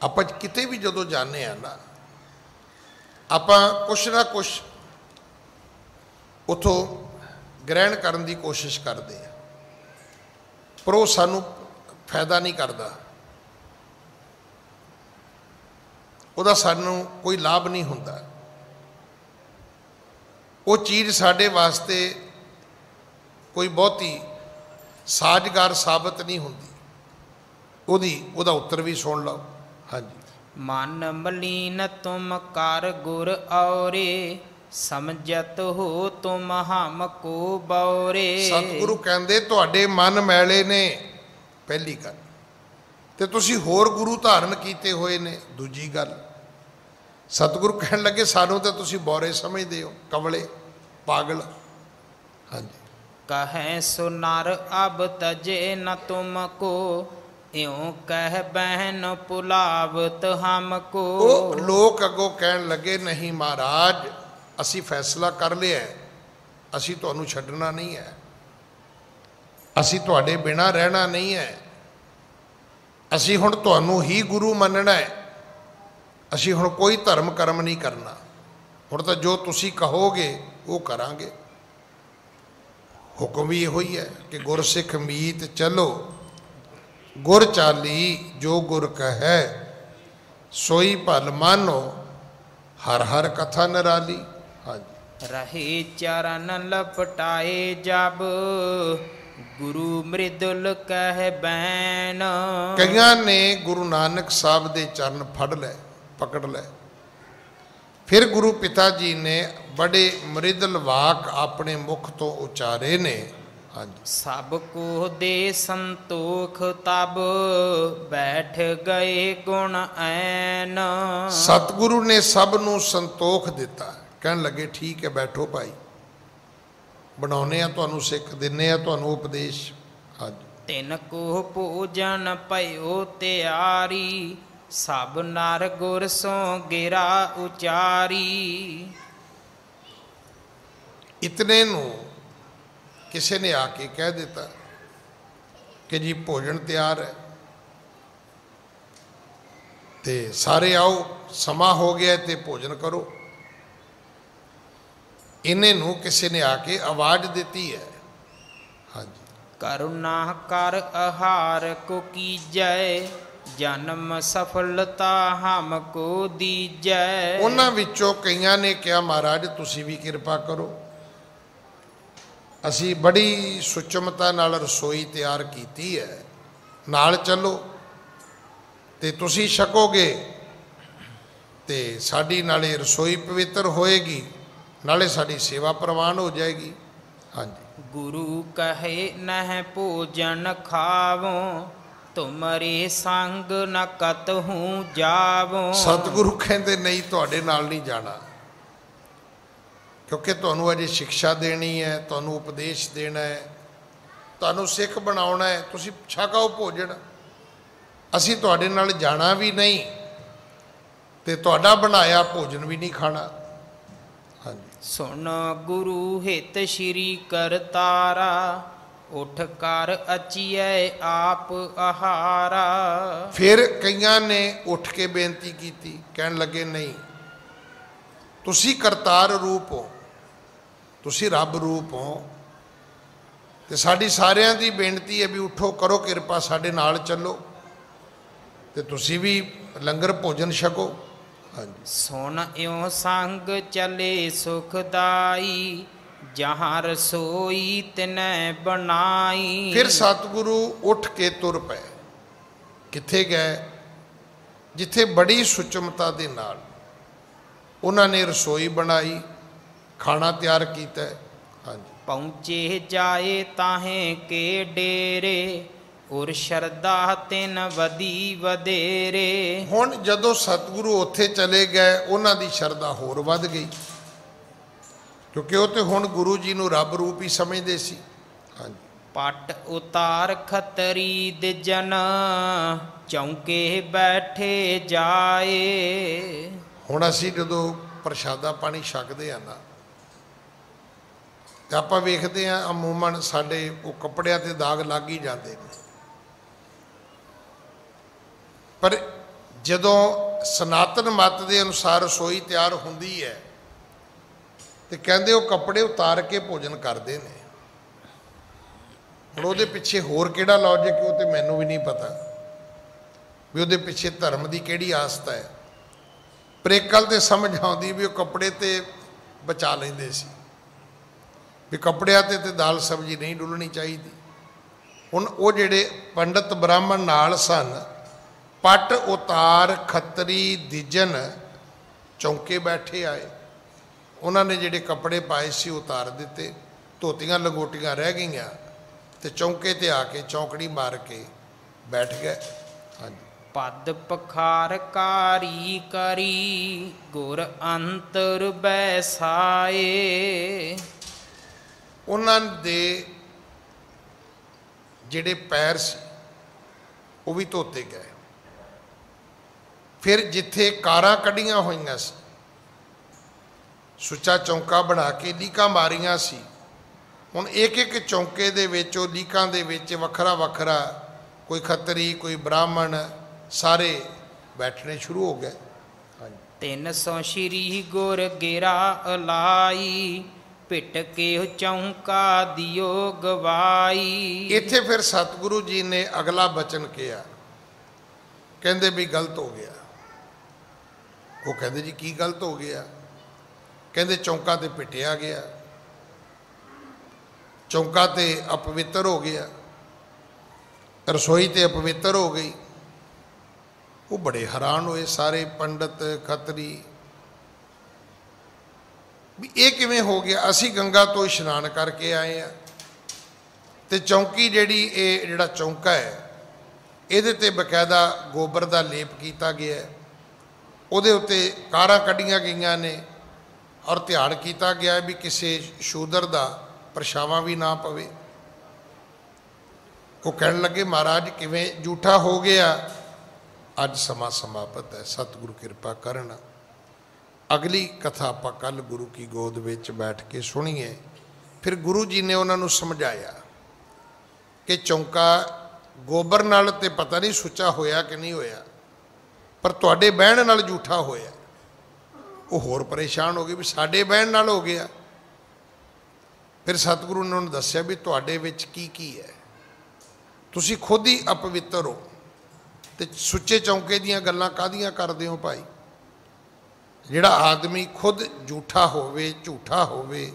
ਆਪਾਂ ਕਿਤੇ ਵੀ ਜਦੋਂ ਜਾਂਦੇ ਆ ਨਾ, ਆਪਾਂ ਕੁਛ ਨਾ ਕੁਛ ਉੱਥੋਂ ਗ੍ਰਹਿਣ ਕਰਨ ਦੀ ਕੋਸ਼ਿਸ਼ ਕਰਦੇ ਆ, ਪਰ ਉਹ ਸਾਨੂੰ ਫਾਇਦਾ ਨਹੀਂ ਕਰਦਾ, ਉਹਦਾ ਸਾਨੂੰ ਕੋਈ ਲਾਭ ਨਹੀਂ ਹੁੰਦਾ। ਉਹ ਚੀਜ਼ ਸਾਡੇ ਵਾਸਤੇ ਕੋਈ ਬਹੁਤੀ ਸਾਜ਼ਗਾਰ ਸਾਬਤ ਨਹੀਂ ਹੁੰਦੀ। ਉਹਦਾ ਉੱਤਰ ਵੀ ਸੁਣ ਲਓ। ਹਾਂਜੀ। ਮਨ ਮਲੀਨ ਤੁਮ ਕਰ ਗੁਰ ਔਰੇ, ਸਮਝਤ ਹੋ ਤੁਮ ਹਮ ਕੋ ਬੌਰੇ। ਸਤਿਗੁਰੂ ਕਹਿੰਦੇ ਤੁਹਾਡੇ ਮਨ ਮੈਲੇ ਨੇ, ਪਹਿਲੀ ਗੱਲ, ਤੇ ਤੁਸੀਂ ਹੋਰ ਗੁਰੂ ਧਾਰਨ ਕੀਤੇ ਹੋਏ ਨੇ, ਦੂਜੀ ਗੱਲ। ਸਤਿਗੁਰੂ ਕਹਿਣ ਲੱਗੇ ਸਾਨੂੰ ਤਾਂ ਤੁਸੀਂ ਬੌਰੇ ਸਮਝਦੇ ਹੋ, ਕਮਲੇ, ਪਾਗਲ। ਹਾਂਜੀ। ਕਹੈ ਸੋ ਨਰ ਅਬ ਤਜੇ ਨ ਤੁਮ ਕੋ, ਇਉ ਕਹਿ ਬਹਿਨ ਪੁਲਾਵਤ ਹਮ ਕੋ। ਉਹ ਲੋਕ ਅੱਗੋਂ ਕਹਿਣ ਲੱਗੇ ਨਹੀਂ ਮਹਾਰਾਜ, ਅਸੀਂ ਫੈਸਲਾ ਕਰ ਲਿਆ, ਅਸੀਂ ਤੁਹਾਨੂੰ ਛੱਡਣਾ ਨਹੀਂ ਹੈ, ਅਸੀਂ ਤੁਹਾਡੇ ਬਿਨਾਂ ਰਹਿਣਾ ਨਹੀਂ ਹੈ, ਅਸੀਂ ਹੁਣ ਤੁਹਾਨੂੰ ਹੀ ਗੁਰੂ ਮੰਨਣਾ ਹੈ, ਅਸੀਂ ਹੁਣ ਕੋਈ ਧਰਮ ਕਰਮ ਨਹੀਂ ਕਰਨਾ, ਹੁਣ ਤਾਂ ਜੋ ਤੁਸੀਂ ਕਹੋਗੇ ਉਹ ਕਰਾਂਗੇ। ਹੁਕਮ ਵੀ ਇਹੋ ਹੀ ਹੈ ਕਿ ਗੁਰਸਿੱਖ ਮੀਤ ਚਲੋ, ਗੁਰ ਚਾਲੀ ਜੋ ਗੁਰ ਕਹੈ, ਸੋਈ ਭਲ ਮਾਨੋ, ਹਰ ਹਰ ਕਥਾ ਨਿਰਾਲੀ। ਹਾਂਜੀ। ਰਹੇ ਚਰਨ ਲਪਟਾਏ ਜਬ, ਗੁਰੂ ਮ੍ਰਿਦੁਲ ਕਹਿ ਬੈਨ। ਕਈਆਂ ਨੇ ਗੁਰੂ ਨਾਨਕ ਸਾਹਿਬ ਦੇ ਚਰਨ ਫੜ ਲਏ, ਪਕੜ ਲਏ। ਫਿਰ ਗੁਰੂ ਪਿਤਾ ਜੀ ਨੇ ਬੜੇ ਮ੍ਰਿਦਲ ਵਾਕ ਆਪਣੇ ਮੁਖ ਤੋਂ ਉਚਾਰੇ ਨੇ। ਹਾਂਜੀ। ਸਭ ਕੋ ਦੇ ਸੰਤੋਖ ਤਬ, ਬੈਠ ਗਏ ਗੁਣ ਐਨ। ਸਤਿਗੁਰੂ ਨੇ ਸਭ ਨੂੰ ਸੰਤੋਖ ਦਿੱਤਾ, ਕਹਿਣ ਲੱਗੇ ਠੀਕ ਹੈ ਬੈਠੋ ਭਾਈ, ਬਣਾਉਨੇ ਆ ਤੁਹਾਨੂੰ ਸਿੱਖ, ਦਿੰਨੇ ਆ ਤੁਹਾਨੂੰ ਉਪਦੇਸ਼। ਹਾਂਜੀ। ਤਿਨ ਕੋ ਭੋਜਨ ਭਇਓ ਤਿਆਰੀ, ਸਭ ਨਰ ਗੁਰ ਸੋ ਗਿਰਾ ਉਚਾਰੀ। ਇਤਨੇ ਨੂੰ ਕਿਸੇ ਨੇ ਆ ਕੇ ਕਹਿ ਦਿੱਤਾ ਕਿ ਜੀ ਭੋਜਨ ਤਿਆਰ ਹੈ, ਤੇ ਸਾਰੇ ਆਓ, ਸਮਾਂ ਹੋ ਗਿਆ ਤੇ ਭੋਜਨ ਕਰੋ। ਇਹਨੇ ਨੂੰ ਕਿਸੇ ਨੇ ਆ ਕੇ ਆਵਾਜ਼ ਦਿੱਤੀ ਹੈ। ਹਾਂਜੀ। ਕਰੁਣਾ ਕਰ ਆਹਾਰ ਕੋ ਕੀਜੈ, ਜਨਮ ਸਫਲਤਾ ਹਮ ਕੋ ਦੀਜੈ। ਉਹਨਾਂ ਵਿੱਚੋਂ ਕਈਆਂ ਨੇ ਕਿਹਾ ਮਹਾਰਾਜ ਤੁਸੀਂ ਵੀ ਕਿਰਪਾ ਕਰੋ, ਅਸੀਂ ਬੜੀ ਸੁਚਮਤਾ ਨਾਲ ਰਸੋਈ ਤਿਆਰ ਕੀਤੀ ਹੈ, ਨਾਲ ਚੱਲੋ ਤੇ ਤੁਸੀਂ ਛਕੋਗੇ, ਤੇ ਸਾਡੀ ਨਾਲੇ ਰਸੋਈ ਪਵਿੱਤਰ ਹੋਏਗੀ, ਨਾਲੇ ਸਾਡੀ ਸੇਵਾ ਪ੍ਰਵਾਨ ਹੋ ਜਾਏਗੀ। ਹਾਂਜੀ। ਗੁਰੂ ਕਹੇ ਨਹਿ ਭੋਜਨ ਖਾਵੋ, ਤੁਮਰੇ ਸੰਗ ਨ ਕਤਹੂ ਜਾਵੋ। ਸਤਿਗੁਰੂ ਕਹਿੰਦੇ ਨਹੀਂ, ਤੁਹਾਡੇ ਨਾਲ ਨਹੀਂ ਜਾਣਾ, ਕਿਉਂਕਿ ਤੁਹਾਨੂੰ ਅਜੇ ਸਿੱਖਿਆ ਦੇਣੀ ਹੈ, ਤੁਹਾਨੂੰ ਉਪਦੇਸ਼ ਦੇਣਾ ਹੈ, ਤੁਹਾਨੂੰ ਸਿੱਖ ਬਣਾਉਣਾ ਹੈ, ਤੁਸੀਂ ਛਕਾਓ ਭੋਜਨ, ਅਸੀਂ ਤੁਹਾਡੇ ਨਾਲ ਜਾਣਾ ਵੀ ਨਹੀਂ ਤੇ ਤੁਹਾਡਾ ਬਣਾਇਆ ਭੋਜਨ ਵੀ ਨਹੀਂ ਖਾਣਾ। ਹਾਂਜੀ। ਸੁਣ ਗੁਰੂ ਹਿਤ ਸ਼੍ਰੀ ਕਰਤਾਰਾ, ਉਠ ਕਰ ਅਚੀਐ ਆਪ ਆਹਾਰਾ। ਫਿਰ ਕਈਆਂ ਨੇ ਉੱਠ ਕੇ ਬੇਨਤੀ ਕੀਤੀ, ਕਹਿਣ ਲੱਗੇ ਨਹੀਂ, ਤੁਸੀਂ ਕਰਤਾਰ ਰੂਪ ਹੋ, ਤੁਸੀਂ ਰੱਬ ਰੂਪ ਹੋ, ਤੇ ਸਾਡੀ ਸਾਰਿਆਂ ਦੀ ਬੇਨਤੀ ਹੈ ਵੀ ਉਠੋ, ਕਰੋ ਕਿਰਪਾ, ਸਾਡੇ ਨਾਲ ਚੱਲੋ ਤੇ ਤੁਸੀਂ ਵੀ ਲੰਗਰ ਭੋਜਨ ਛਕੋ। ਹਾਂਜੀ। ਸੁਣ ਇਉ ਸੰਗ ਚਲੇ ਸੁਖਦਾਈ, ਜਹਾਂ ਰਸੋਈ ਤਿਨੈ ਬਣਾਈ। ਫਿਰ ਸਤਿਗੁਰੂ ਉੱਠ ਕੇ ਤੁਰ ਪਏ। ਕਿੱਥੇ ਗਏ? ਜਿੱਥੇ ਬੜੀ ਸੁਚਮਤਾ ਦੇ ਨਾਲ ਉਹਨਾਂ ਨੇ ਰਸੋਈ ਬਣਾਈ, ਖਾਣਾ ਤਿਆਰ ਕੀਤਾ। ਹਾਂਜੀ। ਪਹੁੰਚੇ ਜਾਏ ਤਾਹੇ ਕੇ ਡੇਰੇ, ਔਰ ਸ਼ਰਧਾ ਤਿਨ ਵਧੀ ਵਧੇਰੇ। ਹੁਣ ਜਦੋਂ ਸਤਿਗੁਰੂ ਉੱਥੇ ਚਲੇ ਗਏ ਉਹਨਾਂ ਦੀ ਸ਼ਰਧਾ ਹੋਰ ਵੱਧ ਗਈ, ਕਿਉਂਕਿ ਉਹ ਤੇ ਹੁਣ ਗੁਰੂ ਜੀ ਨੂੰ ਰੱਬ ਰੂਪ ਹੀ ਸਮਝਦੇ ਸੀ। ਹਾਂਜੀ। ਪਟ ਉਤਾਰ ਖਤਰੀ ਦਿਜਨ ਚੌਂਕੇ ਬੈਠੇ ਜਾਏ। ਹੁਣ ਅਸੀਂ ਜਦੋਂ ਪ੍ਰਸ਼ਾਦਾ ਪਾਣੀ ਛਕਦੇ ਆ ਨਾ, ਤੇ ਆਪਾਂ ਵੇਖਦੇ ਆ ਅਮੂਮਨ ਸਾਡੇ ਉਹ ਕੱਪੜਿਆਂ ਤੇ ਦਾਗ ਲੱਗ ਹੀ ਜਾਂਦੇ ਨੇ, ਪਰ ਜਦੋਂ ਸਨਾਤਨ ਮਤ ਦੇ ਅਨੁਸਾਰ ਰਸੋਈ ਤਿਆਰ ਹੁੰਦੀ ਹੈ ਤੇ ਕਹਿੰਦੇ ਉਹ ਕੱਪੜੇ ਉਤਾਰ ਕੇ ਭੋਜਨ ਕਰਦੇ ਨੇ। ਹੁਣ ਉਹਦੇ ਪਿੱਛੇ ਹੋਰ ਕਿਹੜਾ ਲੌਜਿਕ ਉਹ ਤੇ ਮੈਨੂੰ ਵੀ ਨਹੀਂ ਪਤਾ ਵੀ ਉਹਦੇ ਪਿੱਛੇ ਧਰਮ ਦੀ ਕਿਹੜੀ ਆਸਤਾ ਹੈ, ਪਰ ਇੱਕ ਗੱਲ ਤੇ ਸਮਝ ਆਉਂਦੀ ਵੀ ਉਹ ਕੱਪੜੇ ਤੇ ਬਚਾ ਲੈਂਦੇ ਸੀ ਵੀ ਕੱਪੜਿਆਂ ਤੇ ਦਾਲ ਸਬਜ਼ੀ ਨਹੀਂ ਡੁੱਲਣੀ ਚਾਹੀਦੀ। ਹੁਣ ਉਹ ਜਿਹੜੇ ਪੰਡਤ ਬ੍ਰਾਹਮਣ ਨਾਲ ਸਨ, ਪਟ ਉਤਾਰ ਖੱਤਰੀ ਦਿਜਨ ਚੌਂਕੇ ਬੈਠੇ ਆਏ, ਉਹਨਾਂ ਨੇ ਜਿਹੜੇ ਕੱਪੜੇ ਪਾਏ ਸੀ ਉਤਾਰ ਦਿੱਤੇ, ਧੋਤੀਆਂ ਲੰਗੋਟੀਆਂ ਰਹਿ ਗਈਆਂ ਤੇ ਚੌਂਕੇ ਤੇ ਆ ਕੇ ਚੌਂਕੜੀ ਮਾਰ ਕੇ ਬੈਠ ਗਏ। ਹਾਂਜੀ। ਪਦ ਪਖਾਰ ਕਾਰੀ ਕਰੀ ਗੁਰ ਅੰਤਰ ਬੈਸਾਏ। ਉਹਨਾਂ ਦੇ ਜਿਹੜੇ ਪੈਰ ਸੀ ਉਹ ਵੀ ਧੋਤੇ ਗਏ। ਫਿਰ ਜਿੱਥੇ ਕਾਰਾਂ ਕੱਢੀਆਂ ਹੋਈਆਂ ਸੀ, ਸੁੱਚਾ ਚੌਂਕਾ ਬਣਾ ਕੇ ਲੀਕਾਂ ਮਾਰੀਆਂ ਸੀ, ਹੁਣ ਇੱਕ ਇੱਕ ਚੌਂਕੇ ਦੇ ਵਿੱਚ ਉਹ ਲੀਕਾਂ ਦੇ ਵਿੱਚ ਵੱਖਰਾ ਵੱਖਰਾ ਕੋਈ ਖੱਤਰੀ ਕੋਈ ਬ੍ਰਾਹਮਣ ਸਾਰੇ ਬੈਠਣੇ ਸ਼ੁਰੂ ਹੋ ਗਏ। 300 ਸ਼੍ਰੀ ਗੁਰ ਗਿਰਾ ਅਲਾਈ ਪਿਟ ਕੇ ਚੌਂਕਾ ਦਿਓ ਗਵਾਈ। ਇੱਥੇ ਫਿਰ ਸਤਿਗੁਰੂ ਜੀ ਨੇ ਅਗਲਾ ਬਚਨ ਕਿਹਾ, ਕਹਿੰਦੇ ਵੀ ਗਲਤ ਹੋ ਗਿਆ। ਉਹ ਕਹਿੰਦੇ ਜੀ ਕੀ ਗਲਤ ਹੋ ਗਿਆ? ਕਹਿੰਦੇ ਚੌਂਕਾ ਤੇ ਪਿਟਿਆ ਗਿਆ, ਚੌਂਕਾ ਤੇ ਅਪਵਿੱਤਰ ਹੋ ਗਿਆ, ਰਸੋਈ ਤੇ ਅਪਵਿੱਤਰ ਹੋ ਗਈ। ਉਹ ਬੜੇ ਹੈਰਾਨ ਹੋਏ ਸਾਰੇ ਪੰਡਤ ਖੱਤਰੀ ਵੀ ਇਹ ਕਿਵੇਂ ਹੋ ਗਿਆ? ਅਸੀਂ ਗੰਗਾ ਤੋਂ ਇਸ਼ਨਾਨ ਕਰਕੇ ਆਏ ਆ ਤੇ ਚੌਂਕੀ ਜਿਹੜੀ ਇਹ ਜਿਹੜਾ ਚੌਂਕਾ ਹੈ ਇਹਦੇ ਤੇ ਬਕਾਇਦਾ ਗੋਬਰ ਦਾ ਲੇਪ ਕੀਤਾ ਗਿਆ, ਉਹਦੇ ਉੱਤੇ ਕਾਰਾਂ ਕੱਢੀਆਂ ਗਈਆਂ ਨੇ ਔਰ ਧਿਆਨ ਕੀਤਾ ਗਿਆ ਵੀ ਕਿਸੇ ਸ਼ੂਦਰ ਦਾ ਪਰਛਾਵਾਂ ਵੀ ਨਾ ਪਵੇ। ਉਹ ਕਹਿਣ ਲੱਗੇ ਮਹਾਰਾਜ ਕਿਵੇਂ ਝੂਠਾ ਹੋ ਗਿਆ? ਅੱਜ ਸਮਾਂ ਸਮਾਪਤ ਹੈ, ਸਤਿਗੁਰੂ ਕਿਰਪਾ ਕਰਨ। ਅਗਲੀ ਕਥਾ ਆਪਾਂ ਕੱਲ ਗੁਰੂ ਕੀ ਗੋਦ ਵਿੱਚ ਬੈਠ ਕੇ ਸੁਣੀਏ। ਫਿਰ ਗੁਰੂ ਜੀ ਨੇ ਉਹਨਾਂ ਨੂੰ ਸਮਝਾਇਆ ਕਿ ਚੌਂਕਾ ਗੋਬਰ ਨਾਲ ਤੇ ਪਤਾ ਨਹੀਂ ਸੁੱਚਾ ਹੋਇਆ ਕਿ ਨਹੀਂ ਹੋਇਆ, ਪਰ ਤੁਹਾਡੇ ਬਹਿਣ ਨਾਲ ਝੂਠਾ ਹੋਇਆ। ਉਹ ਹੋਰ ਪਰੇਸ਼ਾਨ ਹੋ ਗਏ ਵੀ ਸਾਡੇ ਬਹਿਣ ਨਾਲ ਹੋ ਗਿਆ। ਫਿਰ ਸਤਿਗੁਰੂ ਨੇ ਉਹਨੂੰ ਦੱਸਿਆ ਵੀ ਤੁਹਾਡੇ ਵਿੱਚ ਕੀ ਕੀ ਹੈ, ਤੁਸੀਂ ਖੁਦ ਹੀ ਅਪਵਿੱਤਰ ਹੋ ਤੇ ਸੁੱਚੇ ਚੌਂਕੇ ਦੀਆਂ ਗੱਲਾਂ ਕਾਹਦੀਆਂ ਕਰਦੇ ਹੋ ਭਾਈ? ਜਿਹੜਾ ਆਦਮੀ ਖੁਦ ਝੂਠਾ ਹੋਵੇ ਝੂਠਾ ਹੋਵੇ,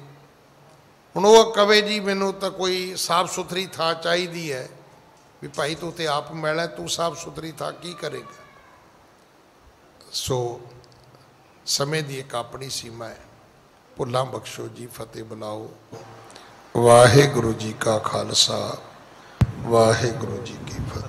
ਹੁਣ ਉਹ ਕਵੇ ਜੀ ਮੈਨੂੰ ਤਾਂ ਕੋਈ ਸਾਫ ਸੁਥਰੀ ਥਾਂ ਚਾਹੀਦੀ ਹੈ, ਵੀ ਭਾਈ ਤੂੰ ਤੇ ਆਪ ਮੈਲਾ, ਤੂੰ ਸਾਫ ਸੁਥਰੀ ਥਾਂ ਕੀ ਕਰੇਗਾ? ਸੋ ਸਮੇਂ ਦੀ ਇੱਕ ਆਪਣੀ ਸੀਮਾ ਹੈ। ਭੁੱਲਾਂ ਬਖਸ਼ੋ ਜੀ, ਫਤਿਹ ਬੁਲਾਓ। ਵਾਹਿਗੁਰੂ ਜੀ ਕਾ ਖਾਲਸਾ, ਵਾਹਿਗੁਰੂ ਜੀ ਕੀ ਫਤਿਹ।